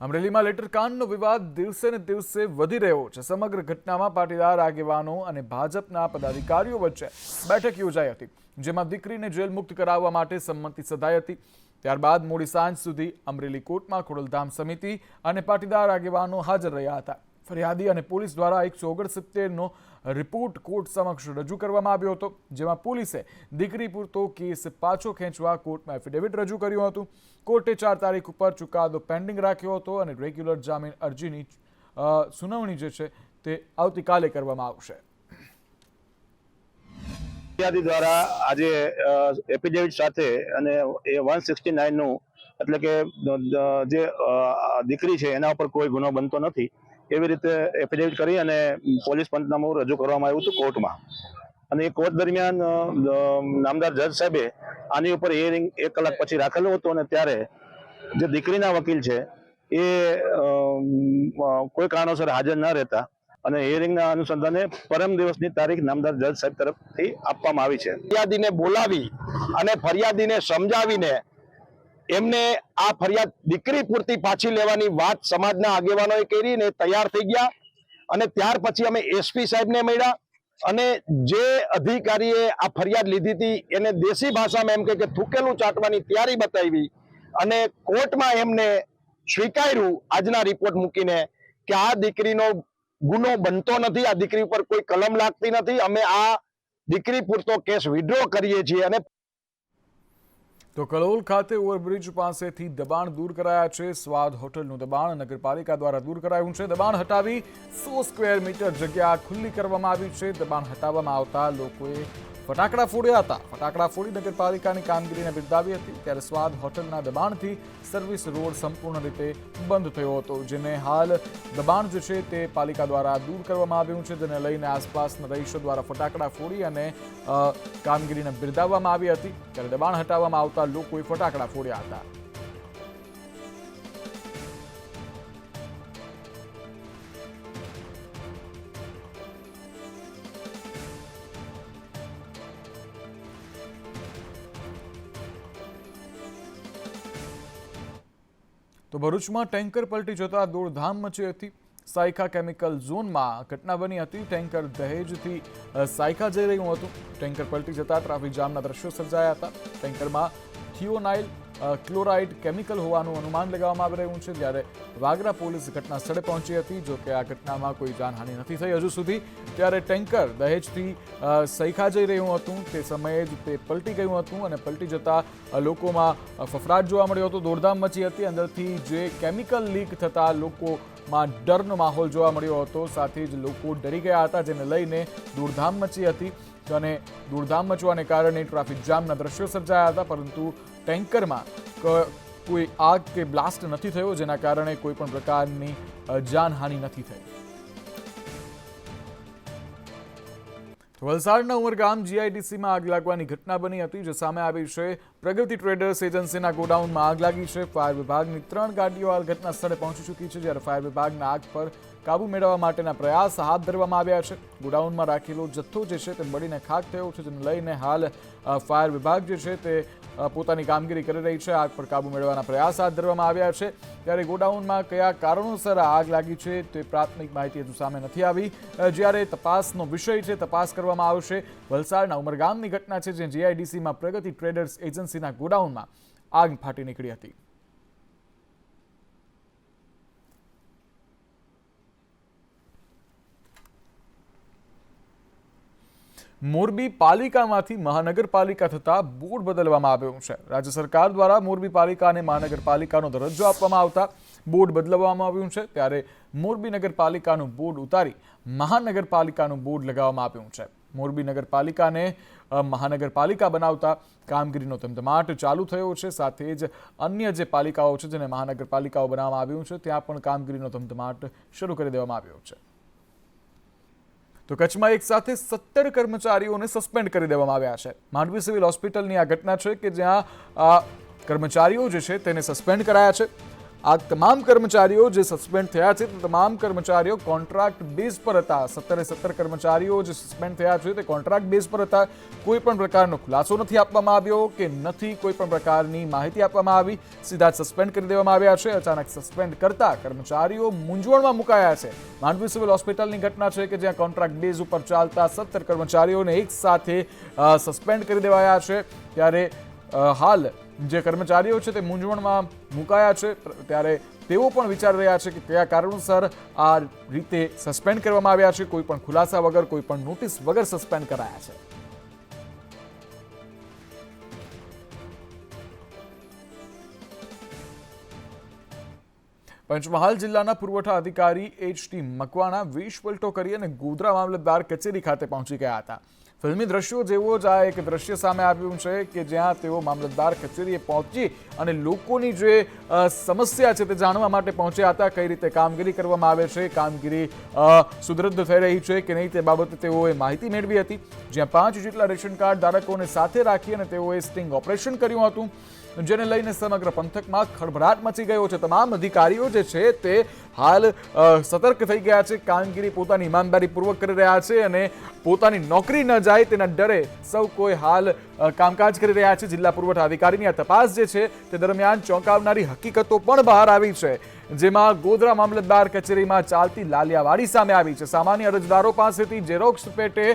અમરેલીમાં લેટરકાંડનો વિવાદ દિવસે ને દિવસે વધી રહ્યો છે। સમગ્ર ઘટનામાં પાટીદાર આગેવાનો અને ભાજપના પદાધિકારીઓ વચ્ચે બેઠક યોજાઈ હતી, જેમાં દીકરીને જેલ મુક્ત કરાવવા માટે સંમતિ સધાઈ હતી। ત્યારબાદ મોડી સાંજ સુધી અમરેલી કોર્ટમાં ખોડલધામ સમિતિ અને પાટીદાર આગેવાનો હાજર રહ્યા હતા। ફરિયાદી અને પોલીસ દ્વારા 169નો રિપોર્ટ કોર્ટ સમક્ષ રજૂ કરવામાં આવ્યો હતો, જેમાં પોલીસે દીકરી પૂરતો કેસ પાછો ખેંચવા કોર્ટમાં એફિડેવિટ રજૂ કર્યું હતું। કોર્ટે 4 તારીખ ઉપર ચુકાદો પેન્ડિંગ રાખ્યો હતો અને રેગ્યુલર જામીન અરજીની સુનાવણી જે છે તે આવતીકાલે કરવામાં આવશે। ફરિયાદી દ્વારા આજે એફિડેવિટ સાથે અને એ 169 નું એટલે કે જે દીકરી છે એના ઉપર કોઈ ગુનો બનતો નથી એવી રીતે એફિડેવિટ કરી અને પોલીસ પંચનામું રજૂ કરવામાં આવ્યું હતું કોર્ટમાં। અને એ કોર્ટ દરમિયાન નામદાર જજ સાહેબે આની ઉપર હિયરિંગ 1 કલાક પછી રાખેલું હતું અને ત્યારે જે દીકરીના વકીલ છે એ કોઈ કારણોસર હાજર ન રહેતા અને હિયરિંગના અનુસંધાને પરમ દિવસની તારીખ નામદાર જજ સાહેબ તરફથી આપવામાં આવી છે। ફરિયાદીને બોલાવી અને ફરિયાદીને સમજાવીને એમને આ ફરિયાદ દીકરી પૂરતી પાછી લેવાની વાત સમાજના આગેવાનોએ કરી ને તૈયાર થઈ ગયા અને ત્યાર પછી અમે એસપી સાહેબને મળ્યા અને જે અધિકારીએ આ ફરિયાદ લીધી હતી એને દેશી ભાષામાં એમ કે થૂકેલું ચાટવાની તૈયારી બતાવી અને કોર્ટમાં એમને સ્વીકાર્યું આજના રિપોર્ટ મૂકીને કે આ દીકરીનો ગુનો બનતો નથી, આ દીકરી ઉપર કોઈ કલમ લાગતી નથી, અમે આ દીકરી પૂરતો કેસ વિડ્રો કરીએ છીએ। અને તો કલોલ ખાતે ઓવરબ્રિજ પાસેથી દબાણ દૂર કરાયા છે। સ્વાદ હોટલનું દબાણ નગરપાલિકા દ્વારા દૂર કરાયું છે। દબાણ હટાવી 100 સ્ક્વેર મીટર જગ્યા ખુલ્લી કરવામાં આવી છે। દબાણ હટાવવામાં આવતા લોકોએ ફટાકડા ફોડ્યા હતા। ફટાકડા ફોડી નગરપાલિકાની કામગીરીને બિરદાવી હતી। ત્યારે સ્વાદ હોટલના દબાણથી સર્વિસ રોડ સંપૂર્ણ રીતે બંધ થયો હતો, જેને હાલ દબાણ જે છે તે પાલિકા દ્વારા દૂર કરવામાં આવ્યું છે, જેને લઈને આસપાસના રહીશો દ્વારા ફટાકડા ફોડી અને કામગીરીને બિરદાવવામાં આવી હતી। ત્યારે દબાણ હટાવવામાં આવતા લોકોએ ફટાકડા ફોડ્યા હતા। તો ભરૂચમાં ટેન્કર પલટી જતા દોડધામ મચી હતી। સાયકા કેમિકલ ઝોનમાં ઘટના બની હતી। ટેન્કર દહેજથી સાયકા જઈ રહ્યું હતું। ટેન્કર પલટી જતા ટ્રાફિક જામના દ્રશ્યો સર્જાયા હતા। ટેન્કરમાં થિયોનાઇલ ક્લોરાઇડ કેમિકલ હોવાનું અનુમાન લગાવવામાં આવી રહ્યું છે। જ્યારે વાગરા પોલીસ ઘટના સ્થળે પહોંચી હતી, જો કે આ ઘટનામાં કોઈ જાનહાનિ નથી થઈ હજુ સુધી। ત્યારે ટેન્કર દહેજથી સૈખા જઈ રહ્યું હતું, તે સમયે જ તે પલટી ગયું હતું અને પલટી જતા લોકોમાં ફફડાટ જોવા મળ્યો હતો, દોડધામ મચી હતી। અંદરથી જે કેમિકલ લીક થતા લોકોમાં ડરનો માહોલ જોવા મળ્યો હતો, સાથે જ લોકો ડરી ગયા હતા, જેને લઈને દોડધામ મચી હતી અને દોડધામ મચવાને કારણે ટ્રાફિક જામના દ્રશ્યો સર્જાયા હતા। પરંતુ ટેન્કરમાં કોઈ આગ કે બ્લાસ્ટ નથી થયો, જેના કારણે કોઈ પણ પ્રકારની જાનહાનિ નથી થઈ। વલસાડના ઉમરગામ જીઆઈડીસીમાં આગ લાગવાની ઘટના બની હતી, જે સામે આવી છે। પ્રગતિ ટ્રેડર્સ એજન્સીના ગોડાઉનમાં આગ લાગી છે। ફાયર વિભાગની 3 ગાડીઓ હાલ ઘટના સ્થળે પહોંચી ચૂકી છે, જ્યારે ફાયર વિભાગના આગ પર કાબુ મેળવવા માટેના પ્રયાસ હાથ ધરવામાં આવ્યા છે। ગોડાઉનમાં રાખેલો જથ્થો જે છે તે બળીને ખાક થયો છે, જેને લઈને હાલ ફાયર વિભાગ જે છે તે પોતાની કામગીરી કરી રહી છે। આગ પર કાબુ મેળવવાના પ્રયાસ હાથ ધરવામાં આવ્યા છે। ત્યારે ગોડાઉનમાં કયા કારણોસર આગ લાગી છે તે પ્રાથમિક માહિતી હજુ સામે નથી આવી। જ્યારે તપાસનો વિષય છે, તપાસ કરવામાં આવશે। વલસાડના ઉમરગામની ઘટના છે, જે જીઆઈડીસીમાં પ્રગતિ ટ્રેડર્સ એજન્સીના ગોડાઉનમાં આગ ફાટી નીકળી હતી। મોરબી પાલિકામાંથી મહાનગરપાલિકા થતા બોર્ડ બદલવામાં આવ્યું છે। રાજ્ય સરકાર દ્વારા મોરબી પાલિકાને મહાનગરપાલિકાનો દરજ્જો આપવામાં આવતા બોર્ડ બદલવામાં આવ્યું છે। ત્યારે મોરબી નગરપાલિકાનું બોર્ડ ઉતારી મહાનગરપાલિકાનું બોર્ડ લગાવવામાં આવ્યું છે। મોરબી નગરપાલિકાને મહાનગરપાલિકા બનાવતા કામગીરીનો ધમધમાટ ચાલુ થયો છે। સાથે જ અન્ય જે પાલિકાઓ છે, જેને મહાનગરપાલિકાઓ બનાવવામાં આવ્યું છે, ત્યાં પણ કામગીરીનો ધમધમાટ શરૂ કરી દેવામાં આવ્યો છે। તો કચ્છમાં એક સાથે 17 કર્મચારીઓને સસ્પેન્ડ કરી દેવામાં આવ્યા છે। માંડવી સિવિલ હોસ્પિટલની આ ઘટના છે કે જ્યાં કર્મચારીઓ જે છે તેને સસ્પેન્ડ કરાયા છે। આ તમામ કર્મચારીઓ જે સસ્પેન્ડ થયા છે તે તમામ કર્મચારીઓ કોન્ટ્રાક્ટ બેઝ પર હતા. 17 કર્મચારીઓ જે સસ્પેન્ડ થયા છે તે કોન્ટ્રાક્ટ બેઝ પર હતા. કોઈ પણ પ્રકારનો ખુલાસો નથી આપવામાં આવ્યો કે નથી કોઈ પણ પ્રકારની માહિતી આપવામાં આવી. સીધા જ સસ્પેન્ડ કરી દેવામાં આવ્યા છે. અચાનક સસ્પેન્ડ કરતા કર્મચારીઓ મૂંઝવણમાં મુકાયા છે. માંડવી સિવિલ હોસ્પિટલની ઘટના છે કે જ્યાં કોન્ટ્રાક્ટ બેઝ ઉપર ચાલતા 17 કર્મચારીઓને એક સાથે સસ્પેન્ડ કરી દેવાયા છે. ત્યારે હાલ જે કર્મચારીઓ છે તે મૂંઝવણમાં મુકાયા છે. ત્યારે તેઓ પણ વિચારી રહ્યા છે કે કયા કારણોસર આ રીતે સસ્પેન્ડ કરવામાં આવ્યા છે. કોઈ પણ ખુલાસા વગર, કોઈ પણ નોટિસ વગર સસ્પેન્ડ કરાયા છે. પંચમહાલ જિલ્લાના પુરવઠા અધિકારી HT મકવાણા વેશપલટો કરી અને ગોધરા મામલતદાર કચેરી ખાતે પહોંચી ગયા હતા. ફિલ્મી દ્રશ્યો જેવો જ આ એક દ્રશ્ય સામે આવ્યું છે કે જ્યાં તેઓ મામલતદાર કચેરીએ પહોંચી અને લોકોની જે સમસ્યા છે તે જાણવા માટે પહોંચ્યા હતા. કઈ રીતે કામગીરી કરવામાં આવે છે, કામગીરી સુદૃઢ થઈ રહી છે કે નહીં તે બાબતે તેઓએ માહિતી મેળવી હતી. જ્યાં 5 જેટલા રેશન કાર્ડ ધારકોને સાથે રાખી અને તેઓએ સ્ટિંગ ઓપરેશન કર્યું હતું, જેને લઈને સમગ્ર પંથકમાં ખળભળાટ મચી ગયો છે. તમામ અધિકારીઓ જે છે તે હાલ સતર્ક થઈ ગયા છે. કામગીરી પોતાની ઈમાનદારીપૂર્વક કરી રહ્યા છે અને પોતાની નોકરી ન જાય તેના ડરે સૌ કોઈ હાલ કામકાજ કરી રહ્યા છે. જિલ્લા પુરવઠા અધિકારીની આ તપાસ જે છે તે દરમિયાન ચોંકાવનારી હકીકતો પણ બહાર આવી છે. જેમાં ગોધરા મામલતદાર કચેરીમાં ચાલતી લાલિયાવાડી સામે આવી છે. સામાન્ય અરજદારો પાસેથી ઝેરોક્સ પેટે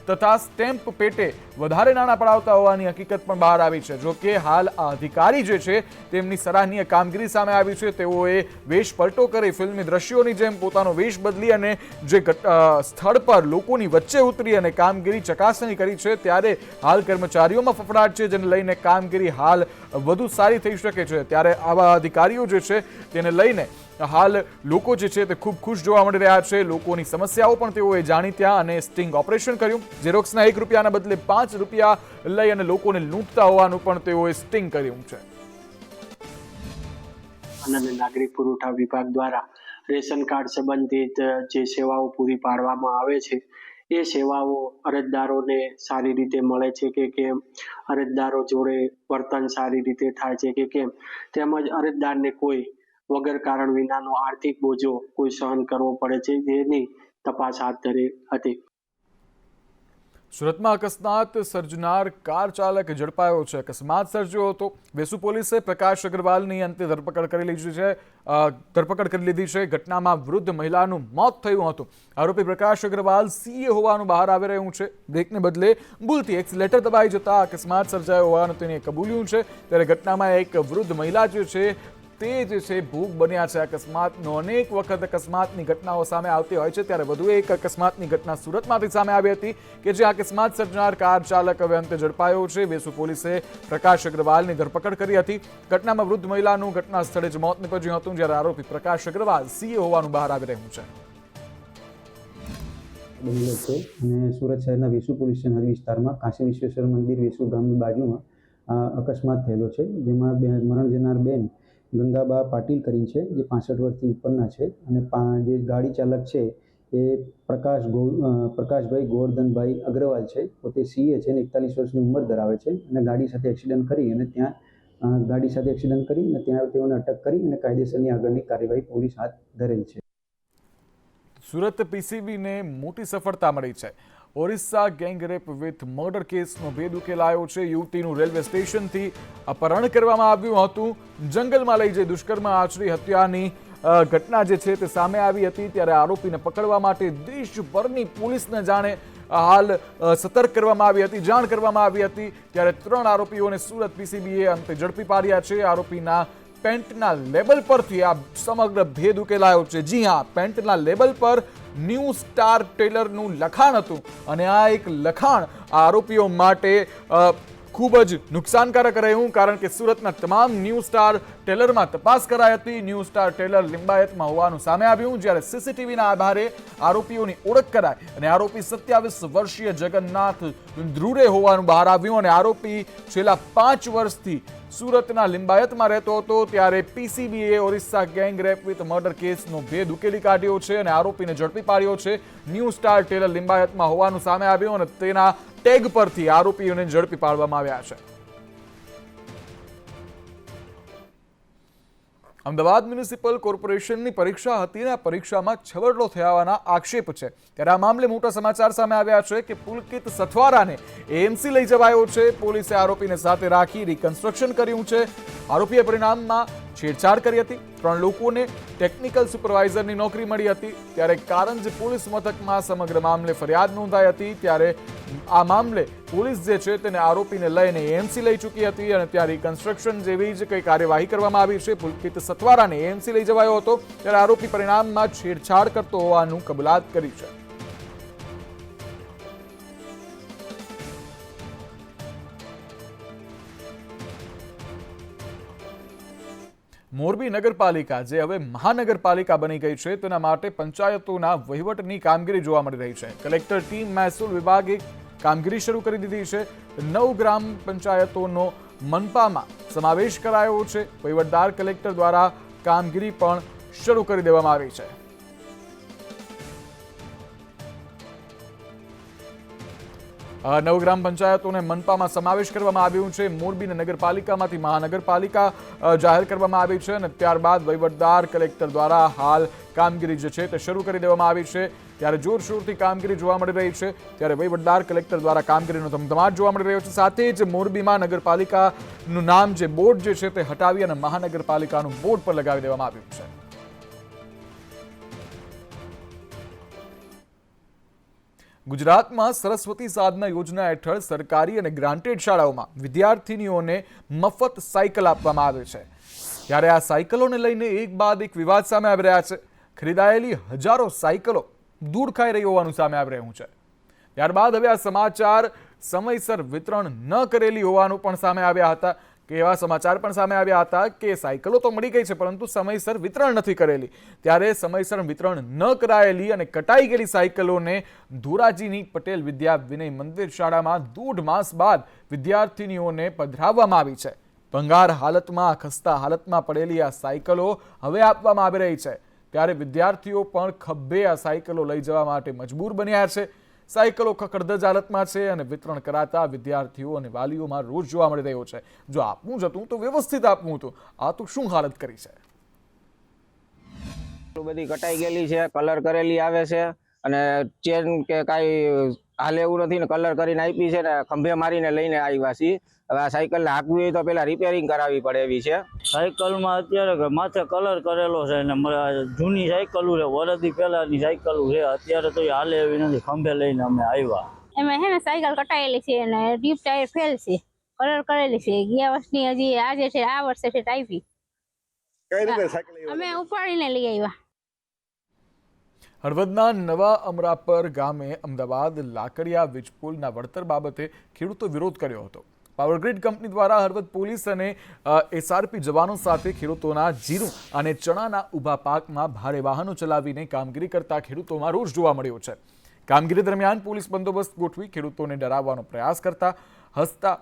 તથા સ્ટેમ્પ પેટે વધારે નાણાં પડાવતા હોવાની હકીકત પણ બહાર આવી છે. જો કે હાલ આ અધિકારી જે છે તેમની સરાહનીય કામગીરી સામે આવી છે. તેઓએ વેશ પલટો કરી ફિલ્મી દ્રશ્યોની જેમ પોતાનો વેશ બદલી અને જે સ્થળ પર લોકોની વચ્ચે ઉતરી અને કામગીરી ચકાસણી કરી છે. ત્યારે હાલ કર્મચારીઓમાં ફફડાટ છે, જેને લઈને કામગીરી હાલ વધુ સારી થઈ શકે છે. ત્યારે આવા અધિકારીઓ જે છે તેને લઈને હાલ લોકો જે છે તે ખૂબ ખુશ જોવા મળી રહ્યા છે. લોકોની સમસ્યાઓ પણ તેઓએ જાણી ત્યાં અને સ્ટિંગ ઓપરેશન કર્યું. ઝેરોક્સના 1 રૂપિયાના બદલે 5 રૂપિયા લઈ અને લોકોને લૂંટતા હોવાનું પણ તેઓએ સ્ટિંગ કર્યું છે. અને નાગરિક પુરવઠા વિભાગ દ્વારા રેશન કાર્ડ સંબંધિત જે સેવાઓ પૂરી પાડવામાં આવે છે એ સેવાઓ અરજદારોને સારી રીતે મળે છે કે કેમ, અરજદારો જોડે વર્તન સારી રીતે થાય છે કે કેમ, તેમજ અરજદારને કોઈ વગર કારણ વિનાનો આર્થિક બોજો કોઈ સહન કરવો પડે છે, જેની તપાસ હાથ ધરી હતી. સુરતમાં અકસ્માત સર્જનાર કાર ચાલક ઝડપાયો છે. અકસ્માત સર્જ્યો હતો. વેસુ પોલીસે પ્રકાશ અગ્રવાલની અંતે ધરપકડ કરી લીધી છે. ઘટનામાં વૃદ્ધ મહિલાનું મોત થયું હતું. આરોપી પ્રકાશ અગ્રવાલ CA હોવાનું બહાર આવી રહ્યું છે. બ્રેકને બદલે ભૂલથી એક્સિલેટર દબાઈ જતા અકસ્માત સર્જાયો હોવાનું તેણે કબૂલ્યું છે. ત્યારે ઘટનામાં એક વૃદ્ધ મહિલા જે છે તે જે છે ભોગ બન્યા છે. અકસ્માતનો અનેક વખત અકસ્માતની ઘટનાઓ સામે આવતી હોય છે. ત્યારે વધુ એક અકસ્માતની ઘટના સુરતમાંથી સામે આવી હતી કે જે અકસ્માત સર્જનાર કાર ચાલક હવે અંતે ઝડપાયો છે. વેસુ પોલીસે પ્રકાશ અગ્રવાલની ધરપકડ કરી હતી. ઘટનામાં વૃદ્ધ મહિલાનું ઘટના સ્થળે જ મોત નીપજ્યું હતું. જ્યારે આરોપી પ્રકાશ અગ્રવાલ CA હોવાનું બહાર આવી રહ્યું છે. બનેલો છે અને સુરત શહેરના વેસુ પોલીસ સ્ટેશન હદ વિસ્તારમાં કાશી વિશ્વેશ્વર મંદિર વેસુ ગામની બાજુમાં અકસ્માત થયેલો છે. જેમાં મરણ જનાર બેન ગંગાબા પાટીલ કરીને છે, જે 65 વર્ષથી ઉપરના છે અને જે ગાડી ચાલક છે એ પ્રકાશભાઈ ગોવર્ધનભાઈ અગ્રવાલ છે. પોતે CA છે અને 41 વર્ષની ઉંમર ધરાવે છે અને ગાડી સાથે એક્સિડન્ટ કરી અને ત્યાં તેઓને અટક કરી અને કાયદેસરની આગળની કાર્યવાહી પોલીસ હાથ ધરેલ છે. સુરત PCBને મોટી સફળતા મળી છે. ઓરિસ્સા ગેંગરેપ વિથ મર્ડર કેસનો ભેદ ઉકેલાયો છે. યુવતીનું રેલવે સ્ટેશનથી અપહરણ કરવામાં આવ્યું હતું. જંગલમાં લઈ જઈ દુષ્કર્મ આચરી હત્યાની ઘટના જે છે તે સામે આવી હતી. ત્યારે આરોપીને પકડવા માટે દેશભરની પોલીસને હાલ સતર્ક કરવામાં આવી હતી, જાણ કરવામાં આવી હતી. ત્યારે 3 આરોપીઓને સુરત PCBએ અંતે ઝડપી પાડ્યા છે. આરોપીના પેન્ટના લેબલ પરથી આ સમગ્ર ભેદ ઉકેલાયો છે. જી હા, પેન્ટના લેબલ પર ન્યૂ સ્ટાર ટેલરનું લખાણ હતું અને આ એક લખાણ આરોપીઓ માટે ખૂબ જ નુકસાનકારક રહ્યું. કારણ કે સુરતના તમામ ન્યૂ સ્ટાર ટેલરમાં તપાસ કરાઈ હતી. ન્યૂ સ્ટાર ટેલર લિંબાયતમાં હોવાનું સામે આવ્યું. જ્યારે CCTVના આધારે આરોપીઓની ઓળખ કરાઈ અને આરોપી 27 વર્ષીય જગન્નાથ ધ્રુરે હોવાનું બહાર આવ્યું. અને આરોપી છેલ્લા 5 વર્ષથી સુરતના લિંબાયતમાં રહેતો હતો. ત્યારે PCBએ Orissa gang rape with murder કેસનો ભેદ ઉકેલી કાઢ્યો છે અને આરોપીને ઝડપી પાડ્યો છે. ન્યૂ સ્ટાર ટેલર લિંબાયતમાં હોવાનું સામે આવ્યું અને તેના ટેગ પરથી આરોપીઓને ઝડપી પાડવામાં આવ્યા છે. અમદાવાદ મ્યુનિસિપલ કોર્પોરેશનની પરીક્ષા હતી અને આ પરીક્ષામાં છબરડો થયાના આક્ષેપ છે ત્યારે આ મામલે મોટા સમાચાર સામે આવ્યા છે કે પુલકિત સથવારાને એએમસી લઈ જવાયો છે. પોલીસે આરોપીને સાથે રાખી રિકન્સ્ટ્રક્શન કર્યું છે. આરોપીએ પરિણામમાં છેડછાડ કરી હતી. 3 લોકોને ટેકનિકલ સુપરવાઇઝરની નોકરી મળી હતી. ત્યારે કારંજ પોલીસ મથકમાં સમગ્ર મામલે ફરિયાદ નોંધાઈ હતી. ત્યારે આ મામલે પોલીસ જે છે તેને આરોપીને લઈને એએમસી લઈ ચૂકી હતી અને ત્યાં રિકન્સ્ટ્રક્શન જેવી જ કંઈ કાર્યવાહી કરવામાં આવી છે. પુલકિત સથવારાને એએમસી લઈ જવાયો હતો ત્યારે આરોપી પરિણામમાં છેડછાડ કરતો હોવાનું કબૂલાત કરી છે. મોરબી નગરપાલિકા જે હવે મહાનગરપાલિકા બની ગઈ છે તેના માટે પંચાયતોના વહીવટની કામગીરી જોવા મળી રહી છે. કલેક્ટર ટીમ મહેસૂલ વિભાગે કામગીરી શરૂ કરી દીધી છે. 9 ગ્રામ પંચાયતોનો મનપામાં સમાવેશ કરાયો છે. વહીવટદાર કલેક્ટર દ્વારા કામગીરી પણ શરૂ કરી દેવામાં આવી છે. નવ ગ્રામ પંચાયતોને મનપામાં સમાવેશ કરવામાં આવ્યું છે. મોરબીને નગરપાલિકામાંથી મહાનગરપાલિકા જાહેર કરવામાં આવી છે અને ત્યારબાદ વહીવટદાર કલેક્ટર દ્વારા હાલ કામગીરી જે છે તે શરૂ કરી દેવામાં આવી છે. ત્યારે જોરશોરથી કામગીરી જોવા મળી રહી છે. ત્યારે વહીવટદાર કલેક્ટર દ્વારા કામગીરીનો ધમધમાટ જોવા મળી રહ્યો છે. સાથે જ મોરબીમાં નગરપાલિકાનું નામ જે બોર્ડ જે છે તે હટાવી અને મહાનગરપાલિકાનું બોર્ડ પર લગાવી દેવામાં આવ્યું છે. ગુજરાતમાં સરસ્વતી સાધના યોજના હેઠળ સરકારી અને ગ્રાન્ટેડ શાળાઓમાં વિદ્યાર્થીનીઓને મફત સાયકલ આપવામાં આવે છે. ત્યારે આ સાયકલોને લઈને એક બાદ એક વિવાદ સામે આવી રહ્યા છે. ખરીદાયેલી હજારો સાયકલો દૂર ખાઈ રહી હોવાનું સામે આવી રહ્યું છે. ત્યારબાદ હવે આ સમાચાર સમયસર વિતરણ ન કરેલી હોવાનું પણ સામે આવ્યા હતા કે એવા સમાચાર પણ સામે આવ્યા હતા કે સાયકલો તો મળી ગઈ છે પરંતુ સમયસર વિતરણ નથી કરેલી. ત્યારે સમયસર વિતરણ ન કરાયેલી અને કટાઈ ગયેલી સાયકલોને ધોરાજીની પટેલ વિદ્યા વિનય મંદિર શાળામાં 1.5 માસ બાદ વિદ્યાર્થીનીઓને પધરાવવામાં આવી છે. ભંગાર હાલતમાં ખસ્તા હાલતમાં પડેલી આ સાયકલો હવે આપવામાં આવી રહી છે. ત્યારે વિદ્યાર્થીઓ પણ ખભે આ સાયકલો લઈ જવા માટે મજબૂર બન્યા છે. સાયકલો ખખડધજ હાલતમાં છે અને વિતરણ કરાતા વિદ્યાર્થીઓ અને વાલીઓમાં રોષ જોવા મળી રહ્યો છે. જો આપવું જ હતું તો વ્યવસ્થિત આપવું હતું, આ તો શું હાલત કરી છે. બધી કટાઈ ગયેલી છે, કલર કરેલી આવે છે અને ચેન કે કાંઈ હાલે એવું નથી ને કલર કરીને આપી છે ને ખંભે મારીને લઈને આવ્યા છીએ. હવે આ સાયકલને હાંકવી હોય તો પેલા રિપેરિંગ કરાવવી પડે એવી છે. સાયકલમાં અત્યારે માથે કલર કરેલો છે ને જૂની સાયકલો છે, વરદી પહેલાની સાયકલો છે, અત્યારે તો એ હાલે એવી નથી. ખંભે લઈને અમે આવ્યા. એમાં હે ને સાયકલ કટાયેલી છે અને ડીપ ટાયર ફેલ છે, કલર કરેલી છે. ગયા વર્ષની હજી આજે છે, આ વર્ષે છે ટાઈપી. કઈ રીતે સાયકલ અમે ઉપાડીને લઈ આવ્યા. હળવદના નવા અમરાપર ગામે અમદાવાદ લાકડિયા વીજપોલના વળતર બાબતે ખેડૂતો વિરોધ કર્યો હતો. પાવરગ્રીડ કંપની દ્વારા હળવદ પોલીસ અને એસઆરપી જવાનો સાથે ખેડૂતોના જીરું અને ચણાના ઊભા પાકમાં ભારે વાહનો ચલાવીને કામગીરી કરતા ખેડૂતોમાં રોષ જોવા મળ્યો છે. કામગીરી દરમિયાન પોલીસ બંદોબસ્ત ગોઠવી ખેડૂતોને ડરાવવાનો પ્રયાસ કરતા હસતા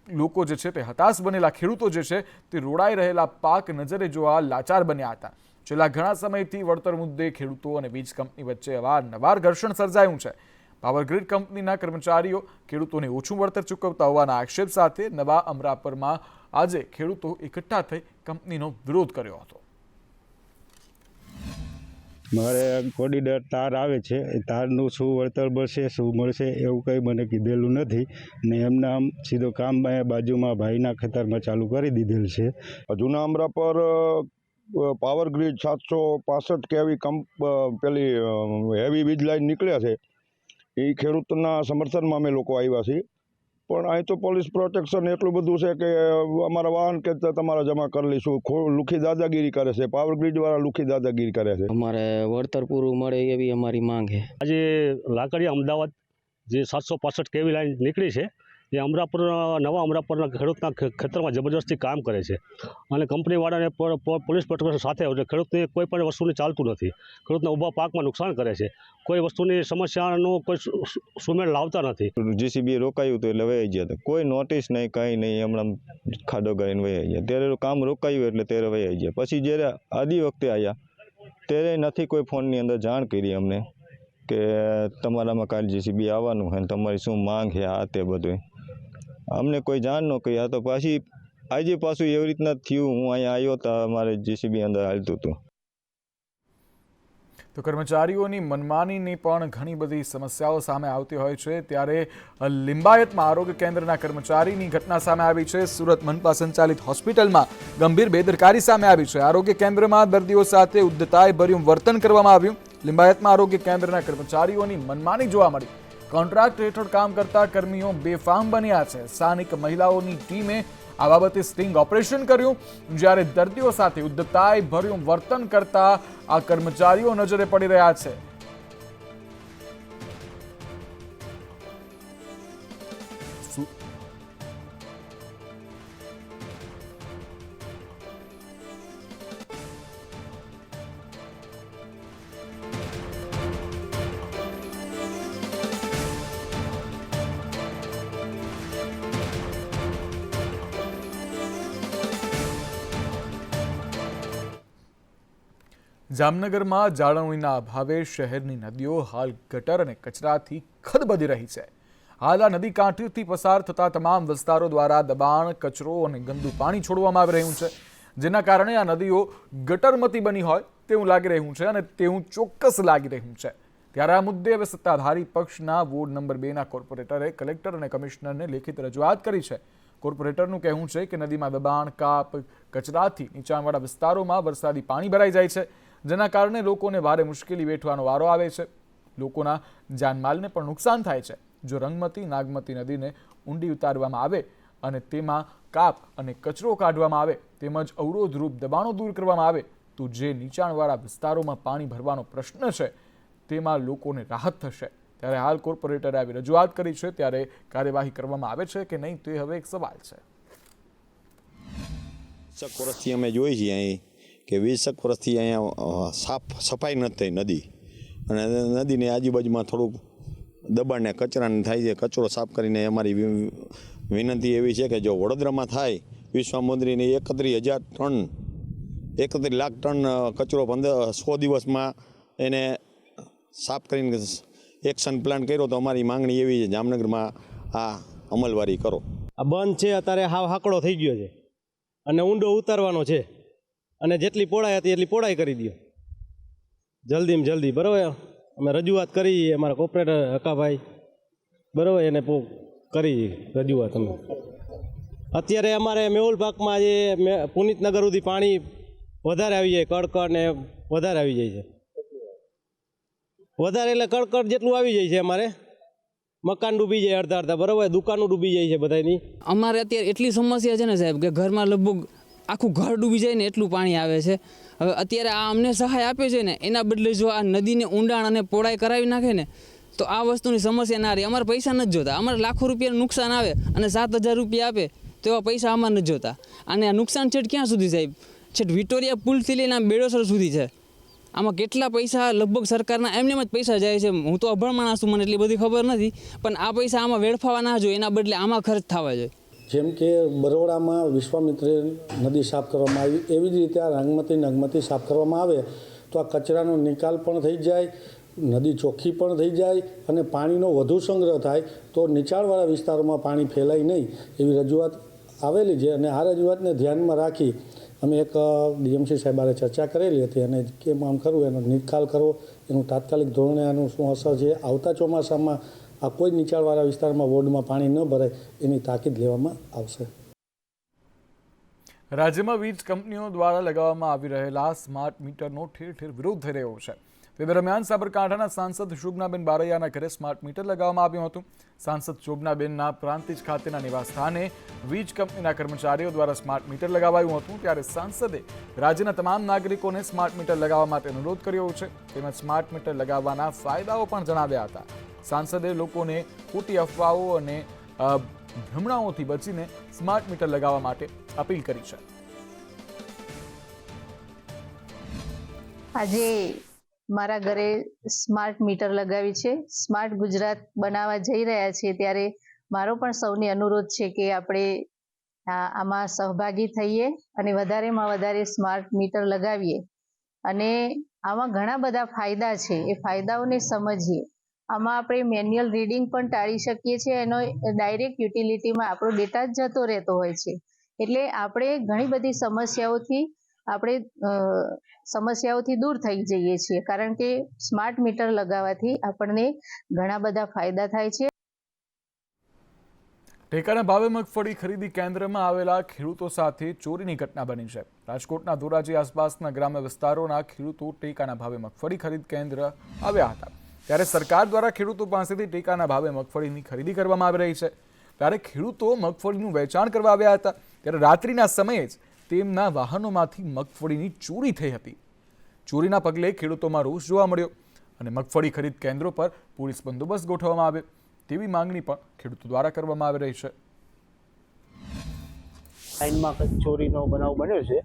લોકો જે છે તે હતાશ બનેલા ખેડૂતો જે છે તે રોડાઈ રહેલા પાક નજરે જોવા લાચાર બન્યા હતા. છેલ્લા ઘણા સમયથી વળતર મુદ્દે ખેડૂતો અને વીજ કંપની વચ્ચે અવારનવાર ઘર્ષણ સર્જાયું છે. પાવરગ્રીડ કંપનીના કર્મચારીઓ ખેડૂતોને ઓછું વળતર ચૂકવતા હોવાના આક્ષેપ સાથે નવા અમરાપરમાં આજે ખેડૂતો એકઠા થઈ કંપનીનો વિરોધ કર્યો હતો. મારે કોડીડર તાર આવે છે, એ તારનું શું વળતર મળશે શું મળશે એવું કંઈ મને કીધેલું નથી ને એમને આમ સીધો કામ બાજુમાં ભાઈના ખેતરમાં ચાલુ કરી દીધેલ છે. જૂના અમરાપર પાવરગ્રીડ 765 કેવી પેલી હેવી વીજ લાઈન નીકળ્યા છે, એ ખેડૂતના સમર્થનમાં અમે લોકો આવ્યા છીએ. પણ અહીં તો પોલીસ પ્રોટેક્શન એટલું બધું છે કે અમારા વાહન કે તમારા જમા કરી લઈશું. લુખી દાદાગીરી કરે છે, પાવરગ્રીડ વાળા લુખી દાદાગીરી કરે છે. અમારે વળતર પૂરું મળે એવી અમારી માંગ છે. આજે લાકડિયા અમદાવાદ જે 765 કેવી લાઈન નીકળી છે એ નવા અમરાપરના ખેડૂતના ખેતરમાં જબરજસ્તી કામ કરે છે અને કંપનીવાળાને પોલીસ પ્રોટેક્શન સાથે ખેડૂતને કોઈ પણ વસ્તુને ચાલતું નથી. ખેડૂતના ઊભા પાકમાં નુકસાન કરે છે, કોઈ વસ્તુની સમસ્યાનો કોઈ સુમેળ લાવતા નથી. જીસીબી રોકાયું હતું એટલે વહી ગયા હતા, કોઈ નોટિસ નહીં કાંઈ નહીં, હમણાં ખાડો કરીને વહી ગયા. ત્યારે કામ રોકાયું એટલે ત્યારે વહી ગયા. પછી જ્યારે આદિ વખતે આવ્યા ત્યારે નથી કોઈ ફોનની અંદર જાણ કરી અમને કે તમારામાં કાલે જીસીબી આવવાનું હોય ને તમારી શું માંગ છે આ તે બધું. અમને કોઈ જાણ ન કરી. આ તો પાછી આજે પાછું એવી રીતના થયું. હું અહીંયા આવ્યો તો અમારે JCB અંદર હાલતું હતું. તો કર્મચારીઓની મનમાનીની પણ ઘણી બધી સમસ્યાઓ સામે આવતી હોય છે. ત્યારે લિંબાયતમાં આરોગ્ય કેન્દ્રના કર્મચારીની ઘટના સામે આવી છે. સુરત મનપા સંચાલિત હોસ્પિટલમાં ગંભીર બેદરકારી સામે આવી છે. આરોગ્ય કેન્દ્રમાં દર્દીઓ સાથે ઉદ્ધતાઈભર્યું વર્તન કરવામાં આવ્યું. લિંબાયતમાં આરોગ્ય કેન્દ્રના કર્મચારીઓની મનમાની જોવા મળી. કોન્ટ્રાક્ટ હેઠળ કામ કરતા કર્મીઓ બેફામ બન્યા છે. સ્થાનિક મહિલાઓની ટીમે આ બાબતે સ્ટિંગ ઓપરેશન કર્યું, જ્યારે દર્દીઓ સાથે ઉદ્ધતાઈભર્યું વર્તન કરતા આ કર્મચારીઓ નજરે પડી રહ્યા છે. જામનગરમાં જાળવણીના અભાવે શહેરની નદીઓ હાલ ગટર અને કચરાથી ખદબદી રહી છે. હાલ આ નદી કાંઠેથી પસાર થતા તમામ વિસ્તારો દ્વારા દબાણ, કચરો અને ગંદુ પાણી છોડવામાં આવી રહ્યું છે, જેના કારણે આ નદીઓ ગટરમતી બની હોય તેવું લાગી રહ્યું છે અને તેવું ચોક્કસ લાગી રહ્યું છે. ત્યારે આ મુદ્દે હવે સત્તાધારી પક્ષના વોર્ડ નંબર 2ના કોર્પોરેટરે કલેક્ટર અને કમિશનરને લેખિત રજૂઆત કરી છે. કોર્પોરેટરનું કહેવું છે કે નદીમાં દબાણ, કાપ, કચરાથી નીચાણવાળા વિસ્તારોમાં વરસાદી પાણી ભરાઈ જાય છે, જેના કારણે લોકોને ભારે મુશ્કેલી વેઠવાનો વારો આવે છે. લોકોના જાનમાલને પણ નુકસાન થાય છે. જો રંગમતી, નાગમતી નદીને ઊંડી ઉતારવામાં આવે અને તેમાં કાપ અને કચરો કાઢવામાં આવે તેમજ અવરોધરૂપ દબાણો દૂર કરવામાં આવે તો જે નીચાણવાળા વિસ્તારોમાં પાણી ભરવાનો પ્રશ્ન છે તેમાં લોકોને રાહત થશે. ત્યારે હાલ કોર્પોરેટરે આવી રજૂઆત કરી છે, ત્યારે કાર્યવાહી કરવામાં આવે છે કે નહીં તે હવે એક સવાલ છે. 20 વર્ષથી અમે જોઈ છીએ અહીં કે 20 વર્ષથી અહીંયા સફાઈ નથી થઈ નદી, અને નદીની આજુબાજુમાં થોડુંક દબાણ ને કચરાને થાય છે. કચરો સાફ કરીને અમારી વિનંતી એવી છે કે જો વડોદરામાં થાય વિશ્વામુદ્રીની 31 લાખ ટન કચરો 100 દિવસમાં એને સાફ કરીને એક્શન પ્લાન કર્યો, તો અમારી માંગણી એવી છે જામનગરમાં આ અમલવારી કરો. આ બંધ છે અત્યારે હાવ હાકડો થઈ ગયો છે અને ઊંડો ઉતારવાનો છે, અને જેટલી પોળાઈ હતી એટલી પોળાઈ કરી દો જલ્દીમાં જલ્દી. બરાબર, અમે રજૂઆત કરી અમારા કોર્પોરેટર હકાભાઈ, બરાબર, એને કરી રજૂઆત અમે. અત્યારે અમારે મેહુલ પાકમાં જે પુનિતનગર સુધી પાણી વધારે આવી જાય, કડકડ ને વધારે આવી જાય છે. વધારે એટલે કડકડ જેટલું આવી જાય છે. અમારે મકાન ડૂબી જાય અડધા, બરાબર, દુકાનો ડૂબી જાય છે બધાની. અમારે અત્યારે એટલી સમસ્યા છે ને સાહેબ કે ઘરમાં લગભગ આખું ઘર ડૂબી જાય ને એટલું પાણી આવે છે. હવે અત્યારે આ અમને સહાય આપે છે ને એના બદલે જો આ નદીને ઊંડાણ અને પહોળાઈ કરાવી નાખે ને તો આ વસ્તુની સમસ્યા ના રહે. અમારે પૈસા નથી જોતા. અમારે લાખો રૂપિયાનું નુકસાન આવે અને 7,000 રૂપિયા આપે તો એવા પૈસા અમારે નથી જોતા. અને આ નુકસાન છેટ ક્યાં સુધી સાહેબ? છેટ વિક્ટોરિયા પુલથી લઈને આમ બેડોસર સુધી છે. આમાં કેટલા પૈસા લગભગ સરકારના એમને જ પૈસા જાય છે. હું તો અભણ માણસ છું, મને એટલી બધી ખબર નથી, પણ આ પૈસા આમાં વેડફાવા ના જોઈએ, એના બદલે આમાં ખર્ચ થવા જોઈએ. જેમ કે બરોડામાં વિશ્વામિત્રી નદી સાફ કરવામાં આવી, એવી જ રીતે આ નાગમતી સાફ કરવામાં આવે તો આ કચરાનો નિકાલ પણ થઈ જાય, નદી ચોખ્ખી પણ થઈ જાય અને પાણીનો વધુ સંગ્રહ થાય, તો નીચાણવાળા વિસ્તારોમાં પાણી ફેલાય નહીં એવી રજૂઆત આવેલી છે. અને આ રજૂઆતને ધ્યાનમાં રાખી અમે એક ડીએમસી સાહેબ હારે ચર્ચા કરેલી હતી, અને કેમ આમ કરવું, એનો નિકાલ કરવો, એનું તાત્કાલિક ધોરણે આનું શું અસર છે, આવતા ચોમાસામાં આ કોઈ નીચાણવાળા વિસ્તારમાં વોર્ડમાં પાણી ન ભરાય એની તાકીદ લેવામાં આવશે. રાજ્યમાં વીજ કંપનીઓ દ્વારા લગાવવામાં આવી રહેલા સ્માર્ટ મીટરનો ઠેર ઠેર વિરોધ થઈ રહ્યો છે. તે દરમિયાન સાબરકાંઠાના સાંસદ શોભનાબેન બારૈયાના ઘરે સ્માર્ટ મીટર લગાવવામાં આવ્યું હતું. સાંસદ શોભનાબેનના પ્રાંતિજ ખાતેના નિવાસસ્થાને વીજ કંપનીના કર્મચારીઓ દ્વારા સ્માર્ટ મીટર લગાવાયું હતું. ત્યારે સાંસદે રાજ્યના તમામ નાગરિકોને સ્માર્ટ મીટર લગાવવા માટે અનુરોધ કર્યો છે, તેમજ સ્માર્ટ મીટર લગાવવાના ફાયદાઓ પણ જણાવ્યા હતા. સાંસદે લોકોને ખોટી અફવાઓ અને ભ્રમણાઓથી બચીને સ્માર્ટ મીટર લગાવવા માટે અપીલ કરી છે. આજે મારા ઘરે સ્માર્ટ મીટર લગાવી છે. સ્માર્ટ ગુજરાત બનાવવા જઈ રહ્યા છીએ ત્યારે મારો પણ સૌને અનુરોધ છે કે આપણે આમાં સહભાગી થઈએ અને વધારેમાં વધારે સ્માર્ટ મીટર લગાવીએ. અને આમાં ઘણા બધા ફાયદા છે, એ ફાયદાઓને સમજીએ. આમાં આપણે મેન્યુઅલ રીડિંગ પણ ટાળી શકીએ છીએ. એનો ડાયરેક્ટ યુટિલિટીમાં આપણો ડેટા જ જતો રહેતો હોય છે. એટલે આપણે ઘણી બધી સમસ્યાઓથી દૂર થઈ જઈએ છીએ, કારણ કે સ્માર્ટ મીટર લગાવવાથી આપણને ઘણા બધા ફાયદા થાય છે. ટેકાના ભાવે મગફળી ખરીદી કેન્દ્રમાં આવેલા ખેડૂતો સાથે ચોરીની ઘટના બની છે. રાજકોટના ધોરાજી આસપાસના ગ્રામ્ય વિસ્તારોના ખેડૂતો ટેકાના ભાવે મગફળી ખરીદ કેન્દ્ર આવ્યા હતા. ત્યારે સરકાર દ્વારા ખેડૂતો પાસેથી ટેકાના ભાવે મગફળીની ખરીદી કરવામાં આવી રહી છે. ત્યારે ખેડૂતો મગફળીનું વેચાણ કરવા આવ્યા હતા. ત્યારે રાત્રિના સમયે જ તેમના વાહનોમાંથી મગફળીની ચોરી થઈ હતી. ચોરીના પગલે ખેડૂતોમાં રોષ જોવા મળ્યો અને મગફળી ખરીદ કેન્દ્રો પર પોલીસ બંદોબસ્ત ગોઠવવામાં આવ્યો તેવી માંગણી પણ ખેડૂતો દ્વારા કરવામાં આવી રહી છે. લાઇનમાં ચોરીનો બનાવ બન્યો છે,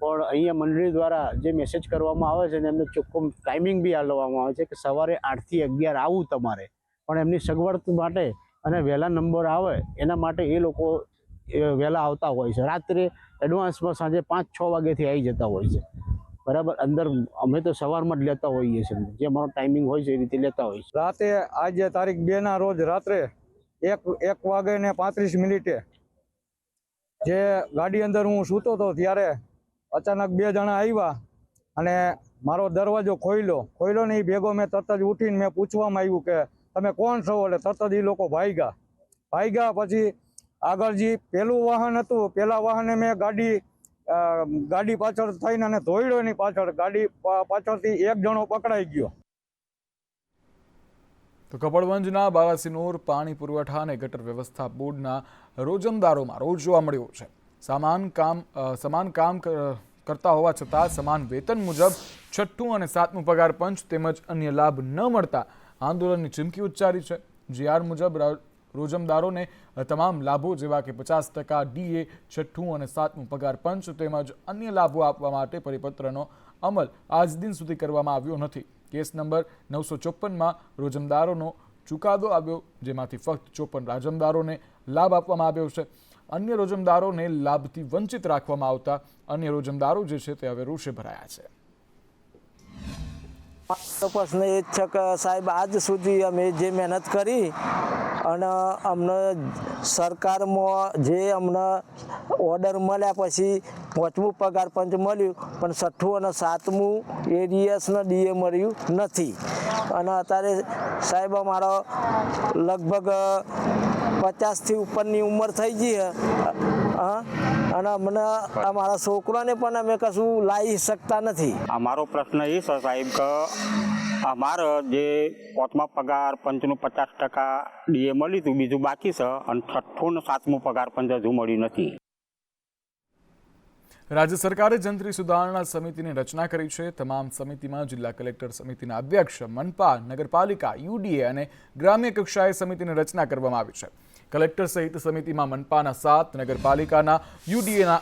પણ અહીંયા મંડળી દ્વારા જે મેસેજ કરવામાં આવે છે ને એમને ચોખ્ખો ટાઈમિંગ બી આપવામાં આવે છે કે સવારે 8 થી 11 આવવું તમારે, પણ એમની સગવડ માટે અને વહેલા નંબર આવે એના માટે એ લોકો વહેલા આવતા હોય છે. રાત્રે એડવાન્સમાં સાંજે 5-6 વાગ્યાથી આવી જતા હોય છે. બરાબર, અંદર અમે તો સવારમાં જ લેતા હોઈએ છીએ, જે અમારો ટાઈમિંગ હોય છે એ રીતે લેતા હોઈએ છીએ. રાતે આજે તારીખ 2ના રોજ રાત્રે 1:35 જે ગાડી અંદર હું સૂતો હતો ત્યારે અચાનક 2 જણા આવ્યા અને મારો દરવાજો ખોલ્યો ને એ ભેગો મેં તરત જ ઉઠીને મેં પૂછવામાં આવ્યું કે તમે કોણ છો, એટલે તરત જ એ લોકો ભાગ્યા. પછી આગળ જે પેલું વાહન હતું, પેલા વાહને મેં ગાડી પાછળ થઈને અને ધોઈડો એની પાછળ, ગાડી પાછળથી એક જણો પકડાઈ ગયો. તો કપડવંજના બાવાસિનોર પાણી પુરવઠા અને ગટર વ્યવસ્થા બોર્ડના રોજમદારોમાં રોજ જોવા મળ્યો છે. સમાન કામ કરતા હોવા છતાં સમાન વેતન મુજબ 6ઠ્ઠું અને 7મું પગાર પંચ તેમજ અન્ય લાભ ન મળતા આંદોલનની ચીમકી ઉચ્ચારી છે. GR મુજબ રોજમદારોને તમામ લાભો જેવા કે 50% DA, 6ઠ્ઠું અને 7મું પગાર પંચ તેમજ અન્ય લાભો આપવા માટે પરિપત્રનો અમલ આજ દિન સુધી કરવામાં આવ્યો નથી. કેસ નંબર 954માં રોજમદારોનો ચુકાદો આવ્યો, જેમાંથી ફક્ત 54 રોજમદારોને લાભ આપવામાં આવ્યો છે. અન્ય રોજમદારોને લાભથી વંચિત રાખવામાં આવતા અન્ય રોજમદારો જે છે તે હવે રોષે ભરાયા છે. પ્રશ્ન એ જ છે કે સાહેબ આજ સુધી અમે જે મહેનત કરી અને અમને સરકારમાં જે અમને ઓર્ડર મળ્યા પછી 5મું પગાર પંચ મળ્યું, પણ 6ઠ્ઠું અને 7મું ADS ને DA મળ્યું નથી. અને અત્યારે સાહેબ અમારો લગભગ 50થી ઉપરની ઉંમર થઈ ગઈ છે અને અમને અમારા છોકરાને પણ અમે કશું લાવી શકતા નથી. અમારો પ્રશ્ન એ છે સાહેબ કે અમારે જે 5મા પગાર પંચનું 50% DA મળ્યું હતું, બીજું બાકી છે, અને 6ઠ્ઠું અને 7મું પગાર પંચ હજુ મળ્યું નથી. રાજ્ય સરકારે જંત્રી સુધારણા સમિતિની રચના કરી છે. તમામ સમિતિમાં જિલ્લા કલેક્ટર સમિતિના અધ્યક્ષ, મનપા, નગરપાલિકા, UDA અને ગ્રામ્ય કક્ષાએ સમિતિની રચના કરવામાં આવી છે. કલેક્ટર સહિત સમિતિમાં મનપાના 7, નગરપાલિકાના UDAના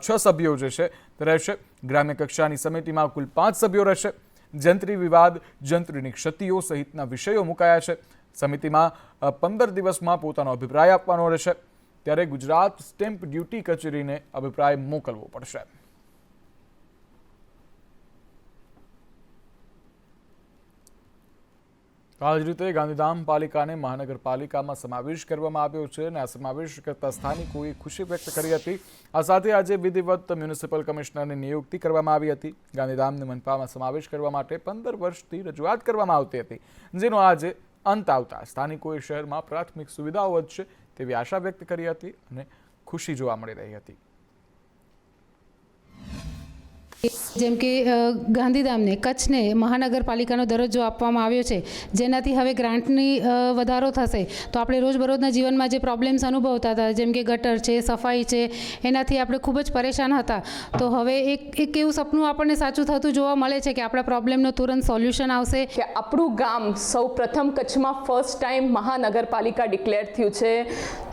6 સભ્યો જે છે તે રહેશે. ગ્રામ્ય કક્ષાની સમિતિમાં કુલ 5 સભ્યો રહેશે. જંત્રી વિવાદ, જંત્રીની ક્ષતિઓ સહિતના વિષયો મુકાયા છે. સમિતિમાં 15 દિવસમાં પોતાનો અભિપ્રાય આપવાનો રહેશે. ત્યારે ગુજરાત સ્ટેમ્પ ડ્યુટી કચેરીને અભિપ્રાય મોકલવો પડશે. આ જ રીતે ગાંધીધામ પાલિકાને મહાનગરપાલિકામાં સમાવેશ કરવામાં આવ્યો છે અને આ સમાવેશ કરતા સ્થાનિકોએ ખુશી વ્યક્ત કરી હતી. આ સાથે આજે વિધિવત મ્યુનિસિપલ કમિશનરની નિયુક્તિ કરવામાં આવી હતી. ગાંધીધામને મનપામાં સમાવેશ કરવા માટે 15 વર્ષથી રજૂઆત કરવામાં આવતી હતી, જેનો આજે અંત આવતા સ્થાનિકોએ શહેરમાં પ્રાથમિક સુવિધાઓ વધશે તેવી આશા વ્યક્ત કરી હતી અને ખુશી જોવા મળી રહી હતી. જેમ કે ગાંધીધામને, કચ્છને મહાનગરપાલિકાનો દરજ્જો આપવામાં આવ્યો છે, જેનાથી હવે ગ્રાન્ટની વધારો થશે તો આપણે રોજબરોજના જીવનમાં જે પ્રોબ્લેમ્સ અનુભવતા હતા, જેમ કે ગટર છે, સફાઈ છે, એનાથી આપણે ખૂબ જ પરેશાન હતા. તો હવે એક એવું સપનું આપણને સાચું થતું જોવા મળે છે કે આપણા પ્રોબ્લેમનો તુરંત સોલ્યુશન આવશે. કે આપણું ગામ સૌ પ્રથમ કચ્છમાં ફર્સ્ટ ટાઈમ મહાનગરપાલિકા ડિક્લેર થયું છે,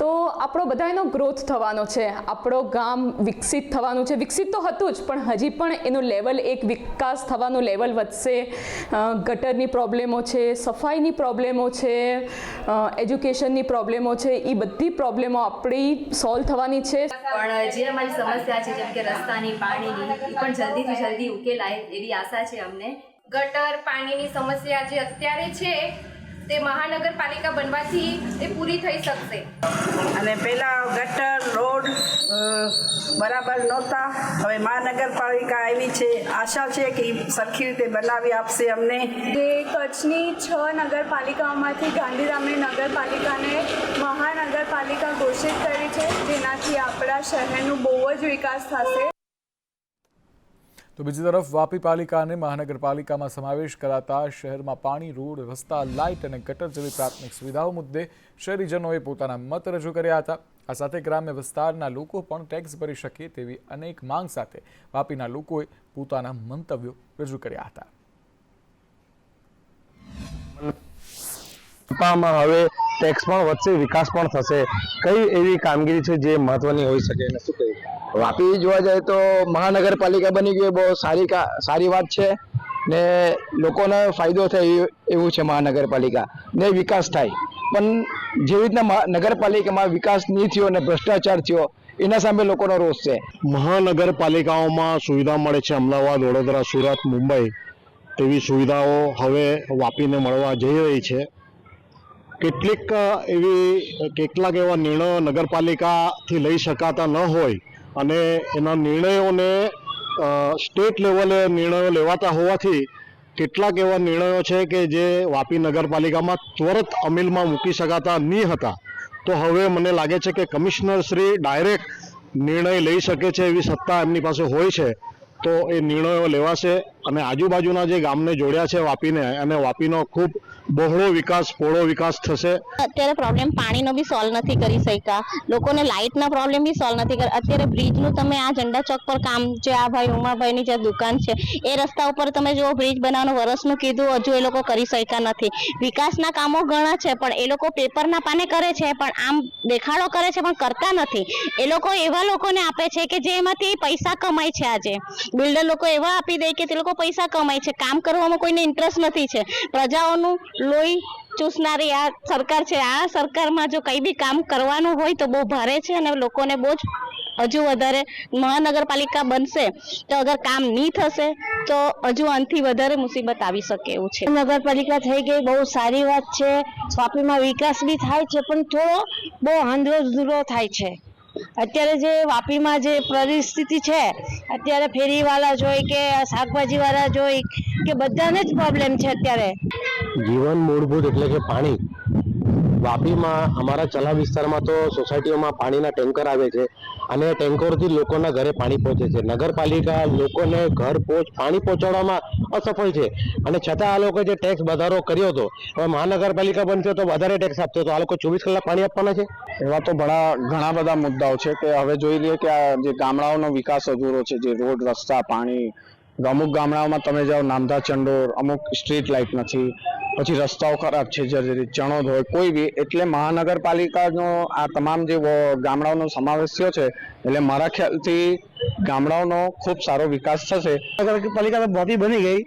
તો આપણો બધાનો ગ્રોથ થવાનો છે, આપણો ગામ વિકસિત થવાનું છે. વિકસિત તો હતું જ, પણ હજી પણ એનું લેવલ, એક વિકાસ થવાનું લેવલ વધશે. ગટરની પ્રોબ્લેમો છે, સફાઈની પ્રોબ્લેમો છે, એજ્યુકેશનની પ્રોબ્લેમો છે, એ બધી પ્રોબ્લેમો આપણી સોલ્વ થવાની છે. પણ જે અમારી સમસ્યા છે, જેમ કે રસ્તાની, પાણીની, એ પણ જલ્દીથી જલ્દી ઉકેલાય એવી આશા છે અમને. ગટર પાણીની સમસ્યા જે અત્યારે છે તે મહાનગરપાલિકા બનવાથી એ પૂરી થઈ શકશે. અને પહેલા ગટર રોડ બરાબર નહોતા, હવે મહાનગરપાલિકા આવી છે, આશા છે કે સરખી રીતે બનાવી આપશે અમને. જે કચ્છની 6 નગરપાલિકાઓમાંથી ગાંધીધામની નગરપાલિકાને મહાનગરપાલિકા ઘોષિત કરી છે, જેનાથી આપણા શહેરનો બહુ જ વિકાસ થશે. તો બીજી તરફ વાપી પાલિકાને મહાનગરપાલિકામાં સમાવેશ કરાતા શહેરમાં પાણી, રોડ, રસ્તા, લાઇટ અને ગટર જેવી પ્રાથમિક સુવિધાઓ મુદ્દે શહેરીજનોએ પોતાના મત રજૂ કર્યા હતા. આ સાથે ગ્રામ્ય વિસ્તારના લોકો પણ ટેક્સ ભરી શકે તેવી અનેક માંગ સાથે વાપીના લોકોએ પોતાના મંતવ્યો રજૂ કર્યા હતા. હવે ટેક્સ પણ વધશે, વિકાસ પણ થશે. કઈ એવી કામગીરી છે જે મહત્વની હોઈ શકે અને શું કહ્યું? વાપી જોવા જાય તો મહાનગરપાલિકા બની ગઈ બહુ સારી વાત છે ને લોકોને ફાયદો થાય એવું છે મહાનગરપાલિકા ને વિકાસ થાય. પણ જેવી રીતના નગરપાલિકામાં વિકાસ નહીં થયો અને ભ્રષ્ટાચાર થયો એના સામે લોકોનો રોષ છે. મહાનગરપાલિકાઓમાં સુવિધા મળે છે અમદાવાદ, વડોદરા, સુરત, મુંબઈ, તેવી સુવિધાઓ હવે વાપીને મળવા જઈ રહી છે. કેટલાક એવા નિર્ણયો નગરપાલિકાથી લઈ શકાતા ન હોય અને એના નિર્ણયોને સ્ટેટ લેવલે નિર્ણયો લેવાતા હોવાથી કેટલાક એવા નિર્ણયો છે કે જે વાપી નગરપાલિકામાં ત્વરિત અમલમાં મૂકી શકાતા નહીં હતા. તો હવે મને લાગે છે કે કમિશનર શ્રી ડાયરેક્ટ નિર્ણય લઈ શકે છે એવી સત્તા એમની પાસે હોય છે. તો એ નિર્ણયો લેવાશે અને આજુબાજુના જે ગામને જોડ્યા છે વાપીને, અને વાપીનો ખૂબ બહોળો વિકાસ, પોળો વિકાસ થશે. અત્યારે પ્રોબ્લેમ પાણીનો બી સોલ્વ નથી કરી શક્યા, લોકોને લાઇટના પ્રોબ્લેમ બી સોલ્વ નથી કર્યા. અત્યારે બ્રિજનું તમે આ ઝંડા ચોક પર કામ, જે આ ભાઈ ઉમાભાઈની જે દુકાન છે એ રસ્તા ઉપર તમે જો બ્રિજ બનાવવાનું વર્ષનું કીધું, હજુ એ લોકો કરી શક્યા નથી. વિકાસના કામો ઘણા છે પણ એ લોકો પેપરના પાને કરે છે, પણ આમ દેખાડો કરે છે પણ કરતા નથી. એ લોકો એવા લોકોને આપે છે કે જે એમાંથી પૈસા કમાય છે. આજે બિલ્ડર લોકો એવા આપી દે કે તે લોકો પૈસા કમાય છે, કામ કરવામાં કોઈને ઇન્ટરેસ્ટ નથી છે. પ્રજાઓનું લોહી ચૂસનારી આ સરકાર છે. આ સરકારમાં જો કંઈ બી કામ કરવાનું હોય તો બહુ ભારે છે અને લોકોને બહુ જ હજુ વધારે મહાનગરપાલિકા બનશે તો અગર કામ નહીં થશે તો હજુ આનાથી વધારે મુસીબત આવી શકે એવું છે. નગરપાલિકા થઈ ગઈ બહુ સારી વાત છે. વાપીમાં વિકાસ બી થાય છે પણ થોડો બહુ આંધળો થાય છે. અત્યારે જે વાપીમાં જે પરિસ્થિતિ છે, અત્યારે ફેરીવાળા જોઈ કે શાકભાજીવાળા જોઈ કે બધાને જ પ્રોબ્લેમ છે. અત્યારે જીવન મૂળભૂત એટલે કે પાણી. વાપીમાં અમારા ચલા વિસ્તારમાં તો સોસાયટીઓમાં પાણીના ટેન્કર આવે છે અને ટેન્કરથી લોકોના ઘરે પાણી પહોંચે છે. નગરપાલિકા લોકોને ઘર પાણી પહોંચાડવામાં અસફળ છે અને છતાં આ લોકો જે ટેક્સ વધારો કર્યો હતો, હવે મહાનગરપાલિકા બનશે તો વધારે ટેક્સ આપશે તો આ લોકો 24 કલાક પાણી આપવાના છે. એવા તો ઘણા બધા મુદ્દાઓ છે કે હવે જોઈ લઈએ કે આ જે ગામડાઓનો વિકાસ અધૂરો છે, જે રોડ, રસ્તા, પાણી. અમુક ગામડાઓમાં તમે જાઓ નામધા, ચંડોર, અમુક સ્ટ્રીટ લાઇટ નથી, પછી રસ્તાઓ ખરાબ છે, ચણોદ હોય કોઈ બી. એટલે મહાનગરપાલિકાનો આ તમામ જે ગામડાઓનો સમાવેશ થયો છે એટલે મારા ખ્યાલથી ગામડાઓનો ખૂબ સારો વિકાસ થશે. નગરપાલિકા તો મોટી બની ગઈ,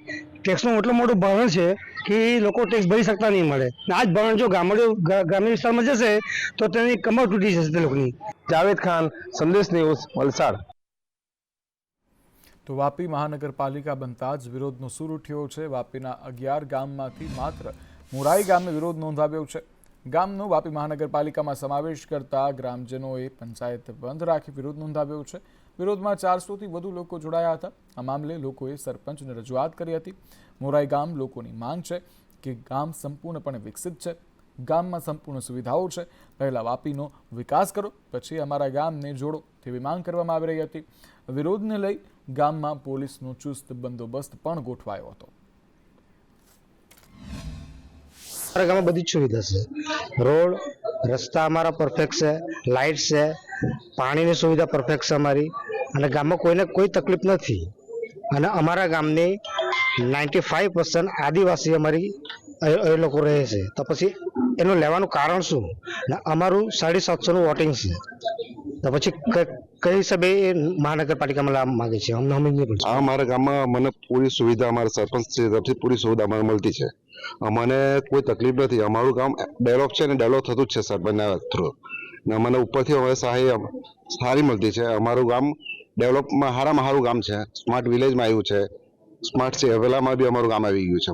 ટેક્સનું એટલું મોટું ભરણ છે કે લોકો ટેક્સ ભરી શકતા નહીં મળે. આ જ ભરણ જો ગ્રામ્ય વિસ્તારમાં જશે તો તેની કમર તૂટી જશે તે લોકોની. જાવેદ ખાન, સંદેશ ન્યૂઝ, વલસાડ. તો વાપી મહાનગરપાલિકા બનતા જ વિરોધનો સૂર ઉઠ્યો છે. વાપીના 11 ગામમાંથી માત્ર મોરાઈ ગામે વિરોધ નોંધાવ્યો છે. ગામનો વાપી મહાનગરપાલિકામાં સમાવેશ કરતા ગ્રામજનોએ પંચાયત બંધ રાખી વિરોધ નોંધાવ્યો છે. વિરોધમાં 400થી વધુ લોકો જોડાયા હતા. આ મામલે લોકોએ સરપંચને રજૂઆત કરી હતી. મોરાઈ ગામ લોકોની માંગ છે કે ગામ સંપૂર્ણપણે વિકસિત છે, ગામમાં સંપૂર્ણ સુવિધાઓ છે. પહેલા વાપીનો વિકાસ કરો, પછી અમારા ગામને જોડો તેવી માંગ કરવામાં આવી રહી હતી. વિરોધને લઈ ગામમાં પોલીસનો ચુસ્ત બંદોબસ્ત પણ ગોઠવાયો હતો. અમારા ગામમાં બધી જ સુવિધા છે. રોડ, રસ્તા અમારા પરફેક્ટ છે, લાઇટ છે, પાણીની સુવિધા પરફેક્ટ છે અમારી, અને ગામમાં કોઈને કોઈ તકલીફ નથી. અને અમારા ગામની 95% આદિવાસી અમારી એ લોકો રહે છે. તો પછી એનું લેવાનું કારણ શું? અમારું 750નું વોટિંગ છે. તો પછી કઈ હિસાબે મહાનગરપાલિકામાં લાભ માંગે છે? અમને સમજ નહીં પડતી. અમારા ગામમાં મને પૂરી સુવિધા, અમારા સરપંચ તરફથી પૂરી સુવિધા મને મળતી છે. અમને કોઈ તકલીફ નથી. અમારું ગામ ડેવલપ છે ને ડેવલપ થતું જ છે સરપંચના થ્રુ. ને અમને ઉપરથી અમારે સહાય સારી મળતી છે. અમારું ગામ ડેવલપમાં સારામાં સારું ગામ છે. સ્માર્ટ વિલેજમાં આવ્યું છે, સ્માર્ટ સિટી હવેલામાં બી અમારું ગામ આવી ગયું છે.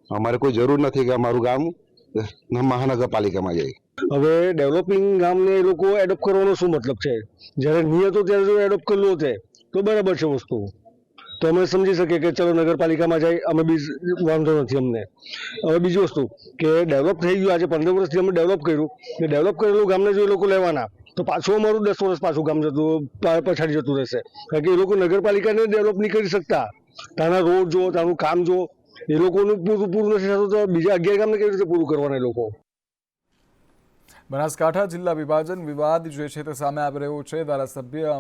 અમારે કોઈ જરૂર નથી કે અમારું ગામ મહાનગરપાલિકામાં જઈ. હવે ડેવલપિંગ ગામને એ લોકો એડોપ્ટ કરવાનો શું મતલબ છે? જ્યારે નિયત હતો ત્યારે જો એડોપ્ટ કરવું છે તો બરાબર છે વસ્તુ, તો અમે સમજી શકીએ કે ચલો નગરપાલિકામાં જાય, અમે વાંધો નથી અમને. હવે બીજી વસ્તુ કે ડેવલપ થઈ ગયું, આજે 15 વર્ષથી અમે ડેવલપ કર્યું, ને ડેવલપ કરેલું ગામને જો એ લોકો લેવાના તો પાછું અમારું 10 વર્ષ પાછું ગામ પછાડી જતું રહેશે, કારણ કે એ લોકો નગરપાલિકાને ડેવલપ નહીં કરી શકતા. ત્યાંના રોડ જો, ત્યાંનું કામ જો એ લોકોનું પૂરું નથી થતું તો બીજા 11 ગામને કેવી રીતે પૂરું કરવાના એ લોકો? બનાસકાંઠા જિલ્લા વિભાજન વિવાદ જે છે તે સામે આવી રહ્યો છે. ધારાસભ્ય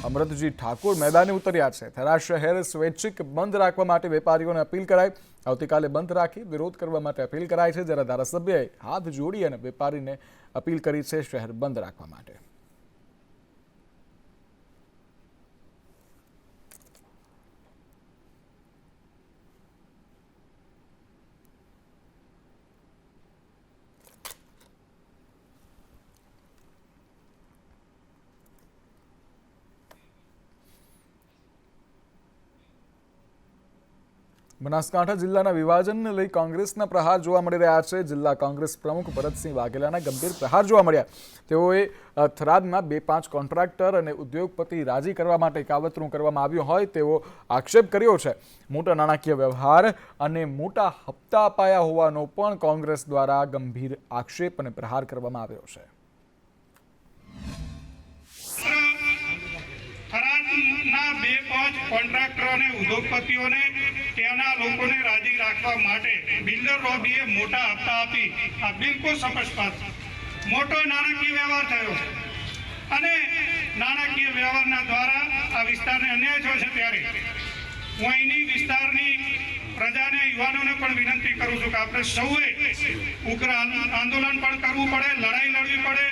અમૃતજી ઠાકોર મેદાને ઉતર્યા છે. થરા શહેર સ્વૈચ્છિક બંધ રાખવા માટે વેપારીઓને અપીલ કરાઈ. આવતીકાલે બંધ રાખી વિરોધ કરવા માટે અપીલ કરાઈ છે, જ્યારે ધારાસભ્યએ હાથ જોડી અને વેપારીને અપીલ કરી છે શહેર બંધ રાખવા માટે. બનાસકાંઠા જિલ્લાના વિભાજનને લઈ કોંગ્રેસના પ્રહાર જોવા મળી રહ્યા છે. જિલ્લા કોંગ્રેસ પ્રમુખ ભરતસિંહ વાઘેલાના ગંભીર પ્રહાર જોવા મળ્યા. તેઓએ થરાદમાં 2-5 કોન્ટ્રાક્ટર અને ઉદ્યોગપતિ રાજી કરવા માટે કાવતરું કરવામાં આવ્યું હોય તેવો આક્ષેપ કર્યો છે. મોટા નાણાકીય વ્યવહાર અને મોટા હપ્તા અપાયા હોવાનો પણ કોંગ્રેસ દ્વારા ગંભીર આક્ષેપ અને પ્રહાર કરવામાં આવ્યો છે. થરાદના 2-5 કોન્ટ્રાક્ટરો અને ઉદ્યોગપતિઓને ત્યાંના લોકોને રાજી રાખવા માટે બિલ્ડર લોબીએ મોટા હપ્તા આપી. આ બિલકુલ સ્પષ્ટ મોટો નાણાકીય વ્યવહાર થયો છે અને નાણાકીય વ્યવહારના દ્વારા આ વિસ્તારને અન્યાય થયો છે. ત્યારે હું અહીંની વિસ્તારની પ્રજાને, યુવાનોને પણ વિનંતી કરું છું કે આપણે સૌએ ઉગ્ર આંદોલન પણ કરવું પડે, લડાઈ લડવી પડે,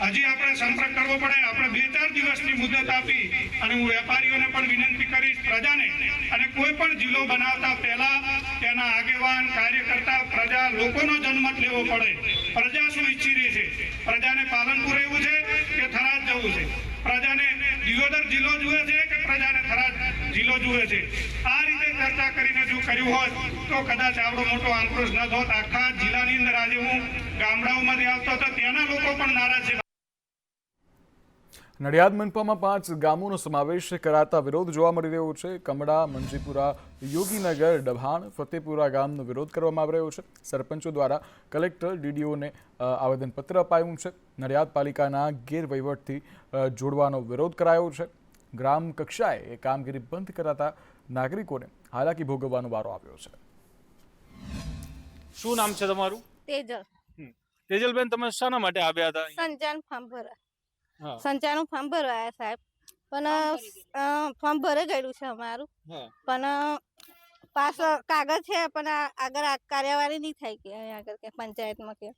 હજી આપણે સંપર્ક કરવો પડે. આપણે 2-4 દિવસની મુદત આપી અને હું વેપારીઓને પણ વિનંતી કરીશ, પ્રજાને, અને કોઈ પણ જિલ્લો બનાવતા પહેલા તેના આગેવાન, કાર્યકર્તા, પ્રજા, લોકોનો જનમત લેવો પડે. પ્રજા શું ઈચ્છી રહી છે? પ્રજાને પાલનપુર રહેવું છે કે થરાદ જવું છે? પ્રજાને દિયોદર જિલ્લો જુએ છે કે પ્રજાને થરાદ જિલ્લો જુએ છે? આ રીતે ચર્ચા કરીને જો કર્યું હોત તો કદાચ આવડો મોટો આક્રોશ ન હોત. આખા જિલ્લાની અંદર આજે હું ગામડાઓમાંથી આવતો હતો, ત્યાંના લોકો પણ નારાજ છે. નડિયાદ મનપામાં 5 ગામોનો સમાવેશ કરાતા વિરોધ જોવા મળી રહ્યો છે. કમડા, મંજીપુરા, યોગીનગર, ડભાણ, ફતેપુરા ગામનો વિરોધ કરવામાં આવી રહ્યો છે. સરપંચો દ્વારા કલેક્ટર, ડીડીઓને આવેદનપત્ર અપાયું છે. નડિયાદ પાલિકાના ગેરવહીવટથી જોડવાનો વિરોધ કરાયો છે. ગ્રામ કક્ષાએ એ કામગીરી બંધ કરાતા નાગરિકોને હાલાકી ભોગવવાનો વારો આવ્યો છે. શું નામ છે તમારું? તેજલ. તેજલબેન, તમે શાના માટે આવ્યા હતા? સંચાનું ફોર્મ ભરવા. સંચાનું ફોર્મ ભરવા આવ્યા સાહેબ, પણ ફોર્મ ભરાઈ ગયેલું છે અમારું, પણ પાસ કાગળ છે પણ આગળ કાર્યવાહી નહીં થાય કે અહીંયા આગળ કે પંચાયતમાં કે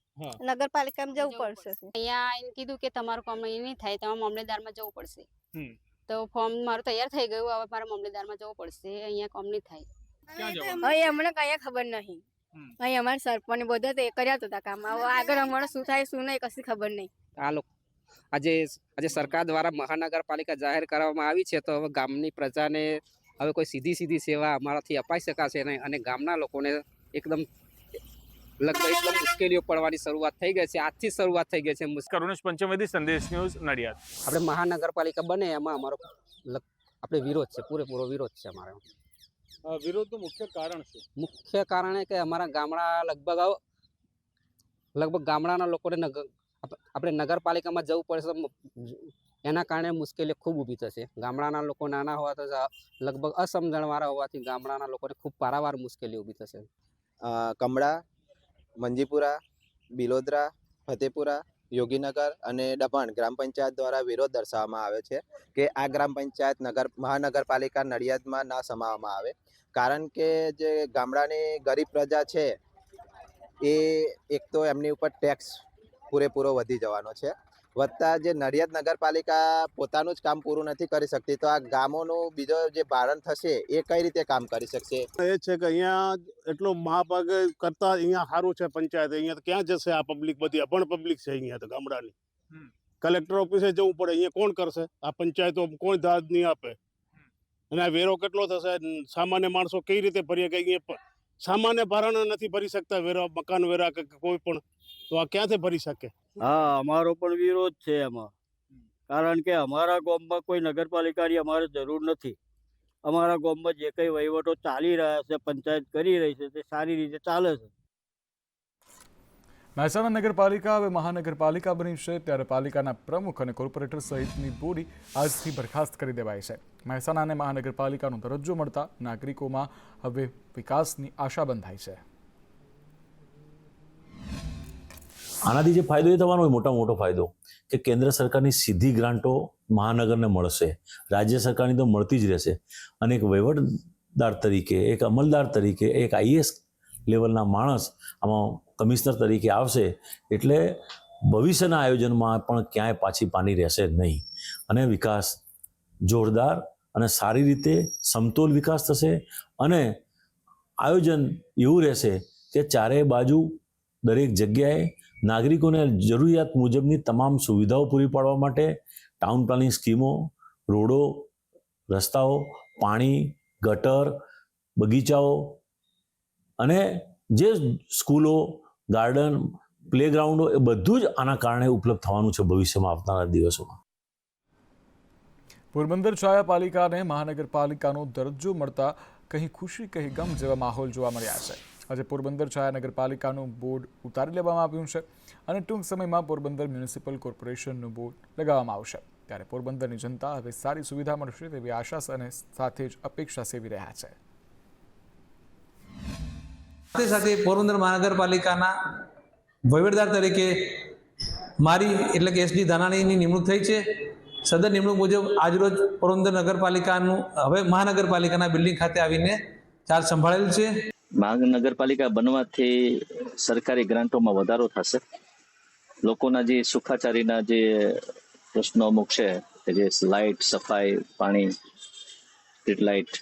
નગરપાલિકામાં જવું પડશે. અહીંયા એમ કીધું કે તમારું કામ નહીં થાય, તમારે મામલેદારમાં જવું પડશે. તો ફોર્મ મારું તૈયાર થઈ ગયું, હવે મારે મામલેદારમાં જવું પડશે. અહીંયા કામ નહીં થાય. અહીં અમને કઈ ખબર નહીં. અહીં અમારા સરપંચ બધા તે કર્યા હતા કામ, હવે આગળ અમારે શું થાય શું નહીં કશી ખબર નહીં. આ લોકો આજે સરકાર દ્વારા મહાનગરપાલિકા જાહેર કરવામાં આવી છે, તો હવે ગામની પ્રજાને હવે કોઈ સીધી સેવા અમારાથી અપાઈ શકાશે નહીં અને ગામના લોકોને એકદમ મુશ્કેલીઓ પડવાની શરૂઆત થઈ ગઈ છે. આજથી શરૂઆત થઈ ગઈ છે. કરુણેશ પંચમેદી, સંદેશ ન્યૂઝ, નડિયાદ. આપણે મહાનગરપાલિકા બને એમાં અમારો આપણે વિરોધ છે, પૂરેપૂરો વિરોધ છે અમારો. વિરોધનું મુખ્ય કારણ શું? મુખ્ય કારણ એ કે અમારા ગામડા લગભગ ગામડાના લોકોને આપણે નગરપાલિકામાં જવું પડશે, એના કારણે મુશ્કેલી ખૂબ ઊભી થશે. ગામડાના લોકો નાના હોવા તો લગભગ અસમજણવાળા હોવાથી ગામડાના લોકોને ખૂબ પારાવાર મુશ્કેલી ઊભી થશે. કમડા, મંજીપુરા, બિલોદરા, ફતેપુરા, યોગીનગર અને ડભાણ ગ્રામ પંચાયત દ્વારા વિરોધ દર્શાવવામાં આવ્યો છે કે આ ગ્રામ પંચાયત મહાનગરપાલિકા નડિયાદમાં ના સમાવવામાં આવે, કારણ કે જે ગામડાની ગરીબ પ્રજા છે એ એક તો એમની ઉપર ટેક્સ પૂરેપૂરો વધી જવાનો છે, વધતા જે નડિયાદ નગરપાલિકા પોતાનું જ કામ પૂરું નથી કરી શકતી, તો આ ગામોનું બીજો જે ભારણ થશે એ કઈ રીતે કામ કરી શકશે? એ છે કે અહીંયા એટલો મહાભાગ કરતા અહીંયા સારું છે પંચાયત, અહીંયા તો ક્યાં જશે આ પબ્લિક? બધી અભણ પબ્લિક છે અહીંયા તો ગામડાની. કલેક્ટર ઓફિસે જવું પડે, અહીંયા કોણ કરશે? આ પંચાયતો કોણ દાદ નહીં આપે? અને આ વેરો કેટલો થશે? સામાન્ય માણસો કઈ રીતે ભરીએ કે અહીંયા સામાન્ય ભાડાના નથી ભરી શકતા વેરા, મકાન વેરા કે કોઈ પણ, તો આ ક્યાંથી ભરી શકે? હા, અમારો પણ વિરોધ છે એમાં, કારણ કે અમારા ગામમાં કોઈ નગરપાલિકાની અમારે જરૂર નથી. અમારા ગામમાં જે કંઈ વહીવટો ચાલી રહ્યા છે, પંચાયત કરી રહી છે, તે સારી રીતે ચાલે છે. મહેસાણા નગરપાલિકા હવે મહાનગરપાલિકા બની છે, ત્યારે પાલિકાના પ્રમુખ અને કોર્પોરેટર સહિતની બોડી આજથી બરખાસ્ત કરી દેવાઈ છે. મહેસાણાને મહાનગરપાલિકાનો દરજ્જો મળતા નાગરિકોમાં હવે વિકાસની આશા બંધાઈ છે. આનાથી જે ફાયદો એ થવાનો હોય, મોટો ફાયદો, કે કેન્દ્ર સરકારની સીધી ગ્રાન્ટો મહાનગરને મળશે, રાજ્ય સરકારની તો મળતી જ રહેશે, અને એક વહીવટદાર તરીકે, એક અમલદાર તરીકે, એક આઈએએસ લેવલના માણસ આમાં કમિશનર તરીકે આવશે, એટલે ભવિષ્યના આયોજનમાં પણ ક્યાંય પાછી પાની રહેશે નહીં, અને વિકાસ જોરદાર અને સારી રીતે સમતોલ વિકાસ થશે, અને આયોજન એવું રહેશે કે ચારેય બાજુ દરેક જગ્યાએ નાગરિકોને જરૂરિયાત મુજબની તમામ સુવિધાઓ પૂરી પાડવા માટે ટાઉન પ્લાનિંગ સ્કીમો, રોડો, રસ્તાઓ, પાણી, ગટર, બગીચાઓ અને જે સ્કૂલો, ગાર્ડન, પ્લેગ્રાઉન્ડો, એ બધું જ આના કારણે ઉપલબ્ધ થવાનું છે ભવિષ્યમાં આવનારા દિવસોમાં. પોરબંદર છાયા પાલિકાને મહાનગરપાલિકાનો દરજ્જો મળતા કહી ખુશી કહી ગમ જેવા માહોલ જોવા મળ્યા છે. આજે પોરબંદર છાયા નગરપાલિકાનું બોર્ડ ઉતારી લેવામાં આવ્યું છે, અને ટૂંક સમયમાં પોરબંદર મ્યુનિસિપલ કોર્પોરેશનનું બોર્ડ લગાવવામાં આવશે. ત્યારે પોરબંદરની જનતા હવે સારી સુવિધા મળશે તેવી આશા અને સાથે જ અપેક્ષા સેવી રહ્યા છે. સાથે સાથે પોરબંદર મહાનગરપાલિકાના વહીવટદાર તરીકે મારી એટલે કે એસડી ધાનાણીની નિમણૂક થઈ છે. સદર નિમણૂક મુજબ આજરોજ પોરબંદર નગરપાલિકાનું હવે મહાનગરપાલિકાના બિલ્ડિંગ ખાતે આવીને ચાર્જ સંભાળેલ છે. મહાનગરપાલિકા બનવાથી સરકારી ગ્રાન્ટોમાં વધારો થશે. લોકોના જે સુખાચારીના જે પ્રશ્નો અમુક છે, જે લાઇટ, સફાઈ, પાણી, સ્ટ્રીટ લાઇટ,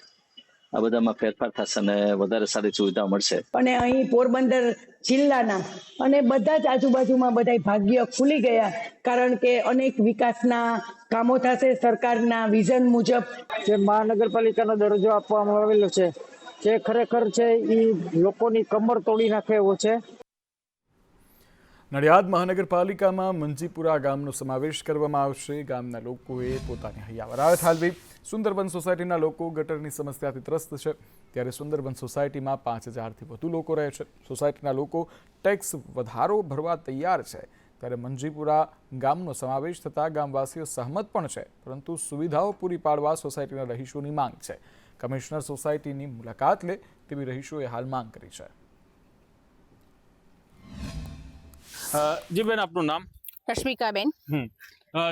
આ બધામાં ફેરફાર થશે અને વધારે સારી સુવિધા મળશે. અને અહીં પોરબંદર જિલ્લાના અને બધા જ આજુબાજુમાં બધા ભાગ્ય ખુલી ગયા, કારણ કે અનેક વિકાસના કામો થશે સરકારના વિઝન મુજબ. જે મહાનગરપાલિકાનો દરજ્જો આપવામાં આવેલો છે, જે ખરેખર છે એ લોકોની કમર તોડી નાખે એવો છે. નડિયાદ મહાનગરપાલિકામાં મંજીપુરા ગામનો સમાવેશ કરવામાં આવશે. ગામના લોકોએ પોતાની હૈયાવરાત ઠાલવી. સુંદરબન સોસાયટીના લોકો ગટરની સમસ્યાથી ત્રસ્ત છે, ત્યારે સુંદરબન સોસાયટીમાં 5000થી વધુ લોકો રહે છે. સોસાયટીના લોકો ટેક્સ વધારો ભરવા તૈયાર છે, ત્યારે મંજીપુરા ગામનો સમાવેશ થતાં ગામવાસીઓ સહમત પણ છે, પરંતુ સુવિધાઓ પૂરી પાડવા સોસાયટીના રહીશોની માંગ છે. કમિશનર સોસાયટીની મુલાકાત લે તેવી રહીશોએ હાલ માંગ કરી છે. જી બેન, આપનું નામ? રશ્મિકાબેન.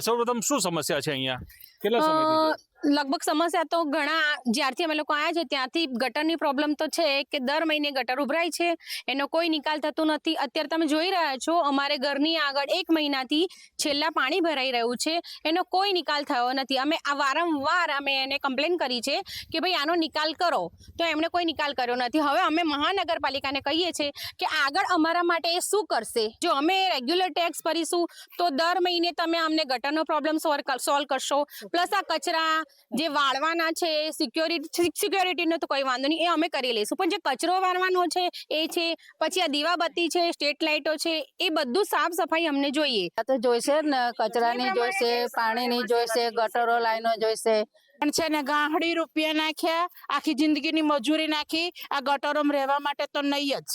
સૌપ્રથમ શું સમસ્યા છે અહીંયા? કેટલા સમયથી? લગભગ સમસ્યા તો ઘણા જ્યારથી અમે લોકો આવ્યા છે ત્યાંથી ગટરની પ્રોબ્લેમ તો છે કે દર મહિને ગટર ઉભરાય છે, એનો કોઈ નિકાલ થતો નથી. અત્યારે તમે જોઈ રહ્યા છો અમારે ઘરની આગળ 1 મહિનાથી છેલ્લા પાણી ભરાઈ રહ્યું છે, એનો કોઈ નિકાલ થયો નથી. અમે આ વારંવાર અમે એને કમ્પ્લેન કરી છે કે ભાઈ આનો નિકાલ કરો, તો એમણે કોઈ નિકાલ કર્યો નથી. હવે અમે મહાનગરપાલિકાને કહીએ છીએ કે આગળ અમારા માટે એ શું કરશે. જો અમે રેગ્યુલર ટેક્સ ભરીશું તો દર મહિને તમે અમને ગટરનો પ્રોબ્લેમ સોલ્વ કરશો, પ્લસ આ કચરા જે વાળવાના છે, સિક્યોરિટીનો તો કોઈ વાંધો નહીં, એ અમે કરી લઈશું, પણ જે કચરો વાળવાનો છે એ છે, પછી આ દીવાબત્તી છે, સ્ટ્રીટ લાઇટો છે, એ બધું સાફ સફાઈ અમને જોઈએ. તો જોઈશે ને, કચરાની જોઈશે, પાણીની જોઈશે, ગટરો લાઈનો જોઈશે. પણ છે ને ગાંહડી રૂપિયા નાખ્યા, આખી જિંદગીની મજૂરી નાખી આ ગટરોમાં રહેવા માટે તો નહીં જ.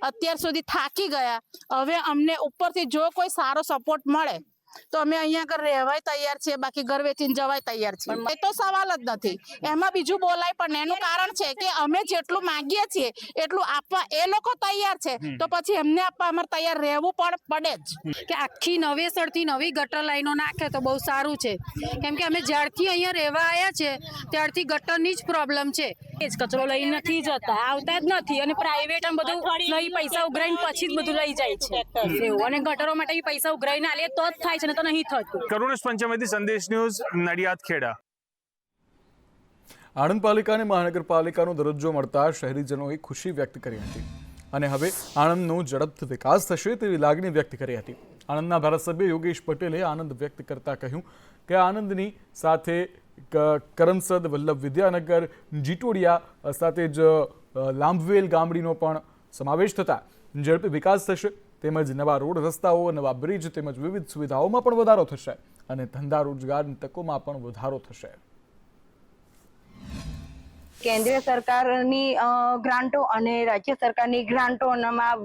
અત્યાર સુધી થાકી ગયા. હવે અમને ઉપરથી જો કોઈ સારો સપોર્ટ મળે તો અમે અહીંયા આગળ રહેવાય તૈયાર છીએ, બાકી ઘર વેચીને જવાય તૈયાર છીએ. એ તો સવાલ જ નથી. એમાં બીજું બોલાય પણ એનું કારણ છે કે અમે જેટલું માંગીએ છીએ એટલું આપવા એ લોકો તૈયાર છે, તો પછી એમને આપવા અમારે તૈયાર રહેવું પણ પડે જ. કે આખી નવેસરથી નવી ગટર લાઈનો નાખે તો બહુ સારું છે, કેમ કે અમે જ્યારથી અહીંયા રહેવા આવ્યા છે ત્યારથી ગટરની જ પ્રોબ્લેમ છે. એ જ કચરો લઈ નથી જતા, આવતા જ નથી, અને પ્રાઇવેટ આમ બધું લઈ પૈસા ઉઘરાઈને પછી જ બધું લઈ જાય છે એવું, અને ગટરો માટે પૈસા ઉઘરાઈને આલે તો જ થાય છે, ને તો નહીં થતું. કરુણેશ પંચમેદી, સંદેશ ન્યૂઝ, નડિયાદ ખેડા. આણંદ પાલિકાને મહાનગરપાલિકાનો દરજ્જો મળતા શહેરીજનોએ ખુશી વ્યક્ત કરી હતી, અને હવે આણંદનો ઝડપથી વિકાસ થશે તેવી લાગણી વ્યક્ત કરી હતી. આણંદના ધારાસભ્ય યોગેશ પટેલે આનંદ વ્યક્ત કરતા કહ્યું કે આણંદની સાથે કરમસદ, વલ્લભ વિદ્યાનગર, જીટોડિયા સાથે જ લાંભવેલ ગામડીનો પણ સમાવેશ થતાં ઝડપી વિકાસ થશે તેમજ નવા રોડ રસ્તાઓ, નવા બ્રિજ તેમજ વિવિધ સુવિધાઓમાં પણ વધારો થશે અને ધંધા રોજગારની તકોમાં પણ વધારો થશે. કેન્દ્રીય સરકારની ગ્રાન્ટો અને રાજ્ય સરકારની ગ્રાન્ટોમાં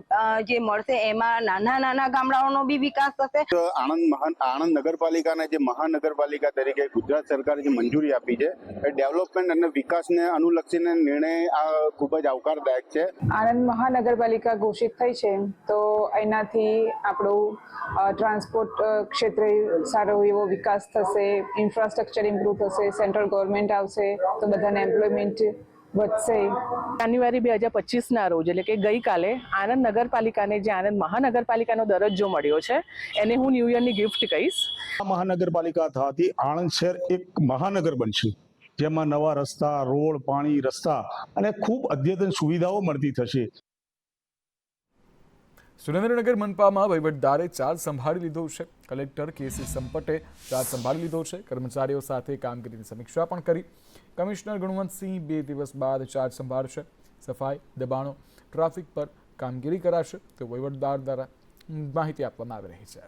જે મળશે એમાં નાના નાના ગામડાઓનો બી વિકાસ થશે. આણંદ નગરપાલિકાને જે મહાનગરપાલિકા તરીકે ગુજરાત સરકારે જે મંજૂરી આપી છે એ ડેવલપમેન્ટ અને વિકાસને અનુલક્ષીને નિર્ણય આ ખૂબ જ આવકારદાયક છે. આણંદ મહાનગરપાલિકા ઘોષિત થઈ છે તો એનાથી આપણું ટ્રાન્સપોર્ટ ક્ષેત્રે સારો એવો વિકાસ થશે, ઇન્ફ્રાસ્ટ્રક્ચર ઇમ્પ્રૂવ થશે, સેન્ટ્રલ ગવર્મેન્ટ આવશે તો બધાને એમ્પ્લોયમેન્ટ વધશે. જાન્યુઆરી 2025ના રોજ એટલે કે ગઈકાલે આણંદ નગરપાલિકાને જે આણંદ મહાનગરપાલિકાનો દરજ્જો મળ્યો છે એને હું ન્યૂ યરની ગિફ્ટ કહીશ. આ મહાનગરપાલિકા થવાથી આણંદ શહેર એક મહાનગર બનશે જેમાં નવા રસ્તા, રોડ, પાણી, રસ્તા અને ખૂબ અદ્યતન સુવિધાઓ મળતી થશે. સુરેન્દ્રનગર મનપામાં વહીવટદારે ચાર્જ સંભાળી લીધો છે. કલેક્ટર KC સંપટે ચાર્જ સંભાળી લીધો છે. કર્મચારીઓ સાથે કામગીરીની સમીક્ષા પણ કરી. કમિશનર ગુણવંતસિંહ 2 દિવસ બાદ ચાર્જ સંભાળશે. સફાઈ, દબાણો, ટ્રાફિક પર કામગીરી કરાશે તો વહીવટદાર દ્વારા માહિતી આપવામાં આવી રહી છે.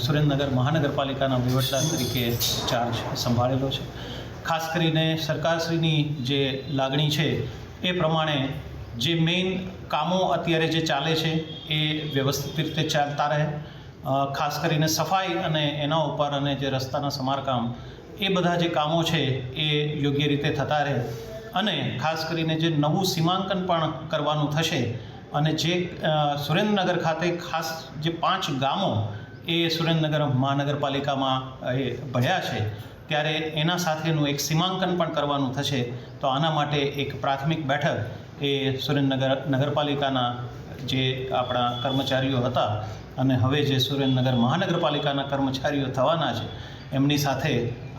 સુરેન્દ્રનગર મહાનગરપાલિકાના વહીવટદાર તરીકે ચાર્જ સંભાળેલો છે. ખાસ કરીને સરકારશ્રીની જે લાગણી છે એ પ્રમાણે જે મેઇન કામો અત્યારે જે ચાલે છે એ વ્યવસ્થિત રીતે ચાલતા રહે. ખાસ કરીને સફાઈ અને એના ઉપર અને જે રસ્તાના સમારકામ એ બધા જે કામો છે એ યોગ્ય રીતે થતા રહે અને ખાસ કરીને જે નવું સીમાંકન પણ કરવાનું થશે અને જે સુરેન્દ્રનગર ખાતે ખાસ જે 5 ગામો એ સુરેન્દ્રનગર મહાનગરપાલિકામાં એ ભળ્યા છે ત્યારે એના સાથેનું એક સીમાંકન પણ કરવાનું થશે. તો આના માટે એક પ્રાથમિક બેઠક એ સુરેન્દ્રનગર નગરપાલિકાના જે આપણા કર્મચારીઓ હતા અને હવે જે સુરેન્દ્રનગર મહાનગરપાલિકાના કર્મચારીઓ થવાના છે એમની સાથે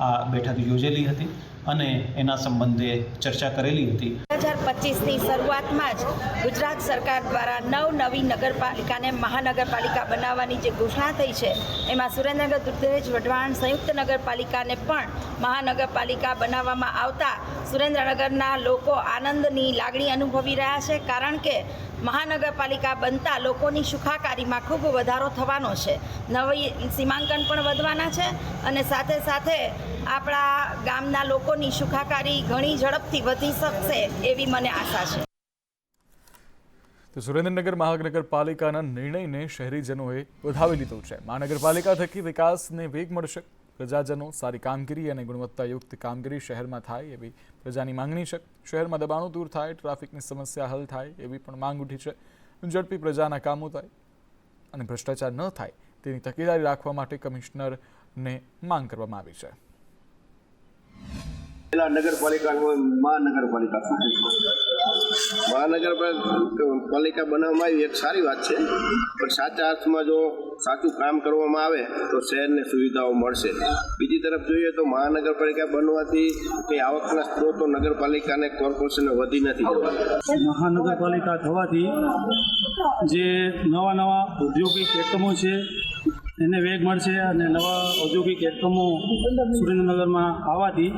આ બેઠક યોજેલી હતી અને એના સંબંધે ચર્ચા કરેલી હતી. 2025ની શરૂઆતમાં જ ગુજરાત સરકાર દ્વારા નવી નગરપાલિકાને મહાનગરપાલિકા બનાવવાની જે ઘોષણા થઈ છે એમાં સુરેન્દ્રનગર દુધરેજ વઢવાણ સંયુક્ત નગરપાલિકાને પણ મહાનગરપાલિકા બનાવવામાં આવતા સુરેન્દ્રનગરના લોકો આનંદની લાગણી અનુભવી રહ્યા છે. કારણ કે મહાનગરપાલિકા બનતા લોકોની સુખાકારીમાં ખૂબ વધારો થવાનો છે. નવી સીમાંકન પણ વધવાના છે અને સાથે સાથે આપણા ગામના લોકોની સુખાકારી ઘણી ઝડપથી વધી શકશે એવી મને આશા છે. તો સુરેન્દ્રનગર મહાનગરપાલિકાના નિર્ણયને શહેરીજનોએ વધાવી લીધો છે. મહાનગરપાલિકા થકી વિકાસને વેગ મળશે. પ્રજાજનો સારી કામગીરી અને ગુણવત્તાયુક્ત કામગીરી શહેરમાં થાય એવી પ્રજાની માંગણી છે. શહેરમાં દબાણો દૂર થાય, ટ્રાફિકની સમસ્યા હલ થાય એવી પણ માંગ ઉઠી છે. ઝડપી પ્રજાના કામો થાય અને ભ્રષ્ટાચાર ન થાય તેની તકેદારી રાખવા માટે કમિશનરને માંગ કરવામાં આવી છે. નગરપાલિકા મહાનગરપાલિકા બનાવવામાં આવી એક સારી વાત છે, પણ સાચા અર્થમાં જો સાચું કામ કરવામાં આવે તો શહેરને સુવિધાઓ મળશે. બીજી તરફ જોઈએ તો મહાનગરપાલિકા બનવાથી કંઈ આવકના સ્ત્રોતો નગરપાલિકાને કોર્પોરેશનને વધી નથી જવાના. મહાનગરપાલિકા થવાથી જે નવા ઔદ્યોગિક એકમો છે એને વેગ મળશે અને નવા ઔદ્યોગિક એકમો સુરેન્દ્રનગરમાં આવવાથી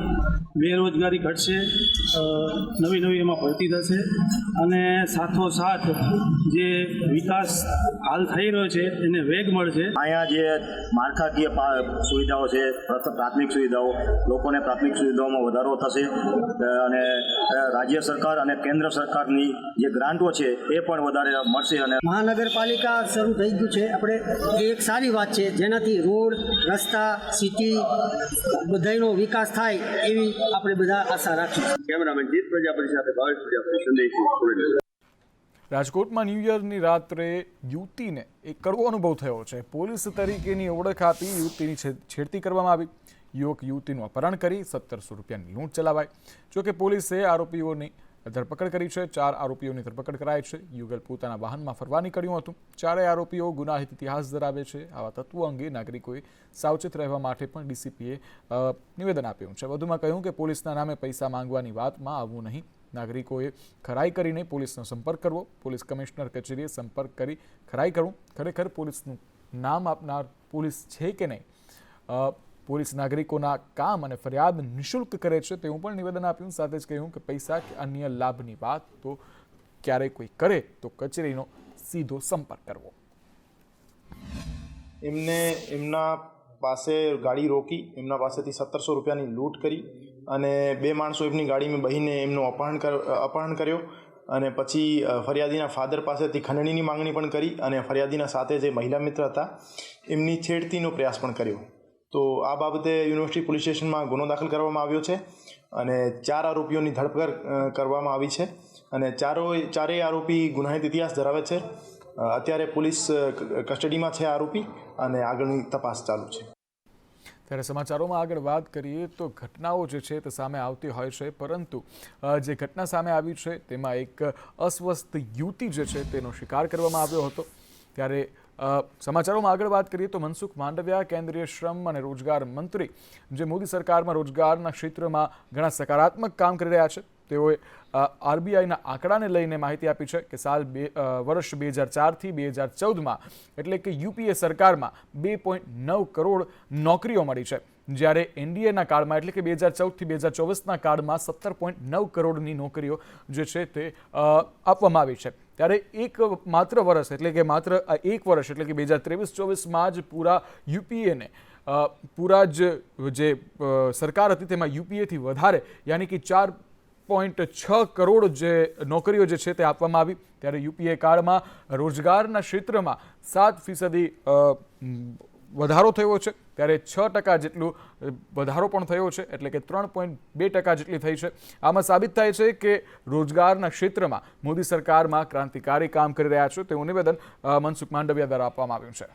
બેરોજગારી ઘટશે, નવી એમાં ભરતી થશે અને સાથોસાથ જે વિકાસ હાલ થઈ રહ્યો છે એને વેગ મળશે. અહીંયા જે માળખાકીય સુવિધાઓ છે, પ્રાથમિક સુવિધાઓ, લોકોને પ્રાથમિક સુવિધાઓમાં વધારો થશે અને રાજ્ય સરકાર અને કેન્દ્ર સરકારની જે ગ્રાન્ટો છે એ પણ વધારે મળશે. અને મહાનગરપાલિકા શરૂ થઈ ગયું છે આપણે એ એક સારી વાત છે, જેનાથી રોડ, રસ્તા, સિટી બધાનો વિકાસ થાય એવી આપણે બધા આશા રાખીએ. કેમેરામેન જીત પ્રજાપતિ સાથે ભાવેશ પ્રજાપતિ, સંદેશ. રાજકોટમાં ન્યૂ યરની રાત્રે યુવતીને એક કડવો અનુભવ થયો છે. પોલીસ તરીકેની ઓળખ આપી યુવતીની છેડતી કરવામાં આવી. યુવક યુવતીનું અપહરણ કરી 1700 રૂપિયાની લૂંટ ચલાવાઈ. જોકે પોલીસે આરોપીઓની ધરપકડ કરી છે. 4 આરોપીઓની ધરપકડ કરાઈ છે. યુગલ પોતાના વાહનમાં ફરવા નીકળ્યું હતું. 4 આરોપીઓ ગુનાહિત ઇતિહાસ ધરાવે છે. આવા તત્વો અંગે નાગરિકોએ સાવચેત રહેવા માટે પણ ડીસીપીએ નિવેદન આપ્યું છે. વધુમાં કહ્યું કે પોલીસના નામે પૈસા માંગવાની વાતમાં આવવું નહીં. નાગરિકોએ ખરાઈ કરીને પોલીસનો સંપર્ક કરવો. પોલીસ કમિશનર કચેરીએ સંપર્ક કરી ખરાઈ કરવું. ખરેખર પોલીસનું નામ આપનાર પોલીસ છે કે નહીં પોલીસ નાગરિકોના કામ અને ફરિયાદ નિઃશુલ્ક કરે છે તેવું પણ નિવેદન આપ્યું. સાથે જ કહ્યું કે પૈસા કે અન્ય લાભની વાત તો ક્યારેય કોઈ કરે તો કચેરીનો સીધો સંપર્ક કરવો. એમને એમના પાસે ગાડી રોકી એમના પાસેથી 1700 રૂપિયાની લૂંટ કરી અને 2 માણસો એમની ગાડીમાં બહીને એમનું અપહરણ કર્યો અને પછી ફરિયાદીના ફાધર પાસેથી ખંડણીની માંગણી પણ કરી અને ફરિયાદીના સાથે જે મહિલા મિત્ર હતા એમની છેડતીનો પ્રયાસ પણ કર્યો. તો આ બાબતે યુનિવર્સિટી પોલીસ સ્ટેશનમાં ગુનો દાખલ કરવામાં આવ્યો છે અને 4 આરોપીઓની ધરપકડ કરવામાં આવી છે અને ચારેય આરોપી ગુનાહિત ઇતિહાસ ધરાવે છે. અત્યારે પોલીસ કસ્ટડીમાં છે આરોપી અને આગળની તપાસ ચાલુ છે. ત્યારે સમાચારોમાં આગળ વાત કરીએ તો ઘટનાઓ જે છે તે સામે આવતી હોય છે, પરંતુ જે ઘટના સામે આવી છે તેમાં એક અસ્વસ્થ યુવતી જે છે તેનો શિકાર કરવામાં આવ્યો હતો. ત્યારે સમાચારોમાં આગળ વાત કરીએ તો મનસુખ માંડવિયા કેન્દ્રીય શ્રમ અને રોજગાર મંત્રી જે મોદી સરકારમાં રોજગારના ક્ષેત્રમાં ઘણા સકારાત્મક કામ કરી રહ્યા છે, તેઓએ આરબીઆઈના આંકડાને લઈને માહિતી આપી છે કે વર્ષ 2004થી 2014માં એટલે કે યુપીએ સરકારમાં 2.9 કરોડ નોકરીઓ મળી છે, જ્યારે એનડીએના કાળમાં એટલે કે 2014થી 2024ના કાળમાં 17.9 કરોડની નોકરીઓ જે છે તે આપવામાં આવી છે. ત્યારે માત્ર એક વર્ષ એટલે કે 2023-24માં જ પૂરા યુપીએને પૂરા જે સરકાર હતી તેમાં યુપીએથી વધારે યાની કે 4.6 કરોડ જે નોકરીઓ જે છે તે આપવામાં આવી. ત્યારે યુપીએ કાળમાં રોજગારના ક્ષેત્રમાં 7% વધારો થયો છે, ત્યારે 6% જેટલું વધારો પણ થયો છે, એટલે કે 3.2% જેટલી થઈ છે. આમાં સાબિત થાય છે કે રોજગારના ક્ષેત્રમાં મોદી સરકારમાં ક્રાંતિકારી કામ કરી રહ્યા છે તેવું નિવેદન મનસુખ માંડવિયા દ્વારા આપવામાં આવ્યું છે.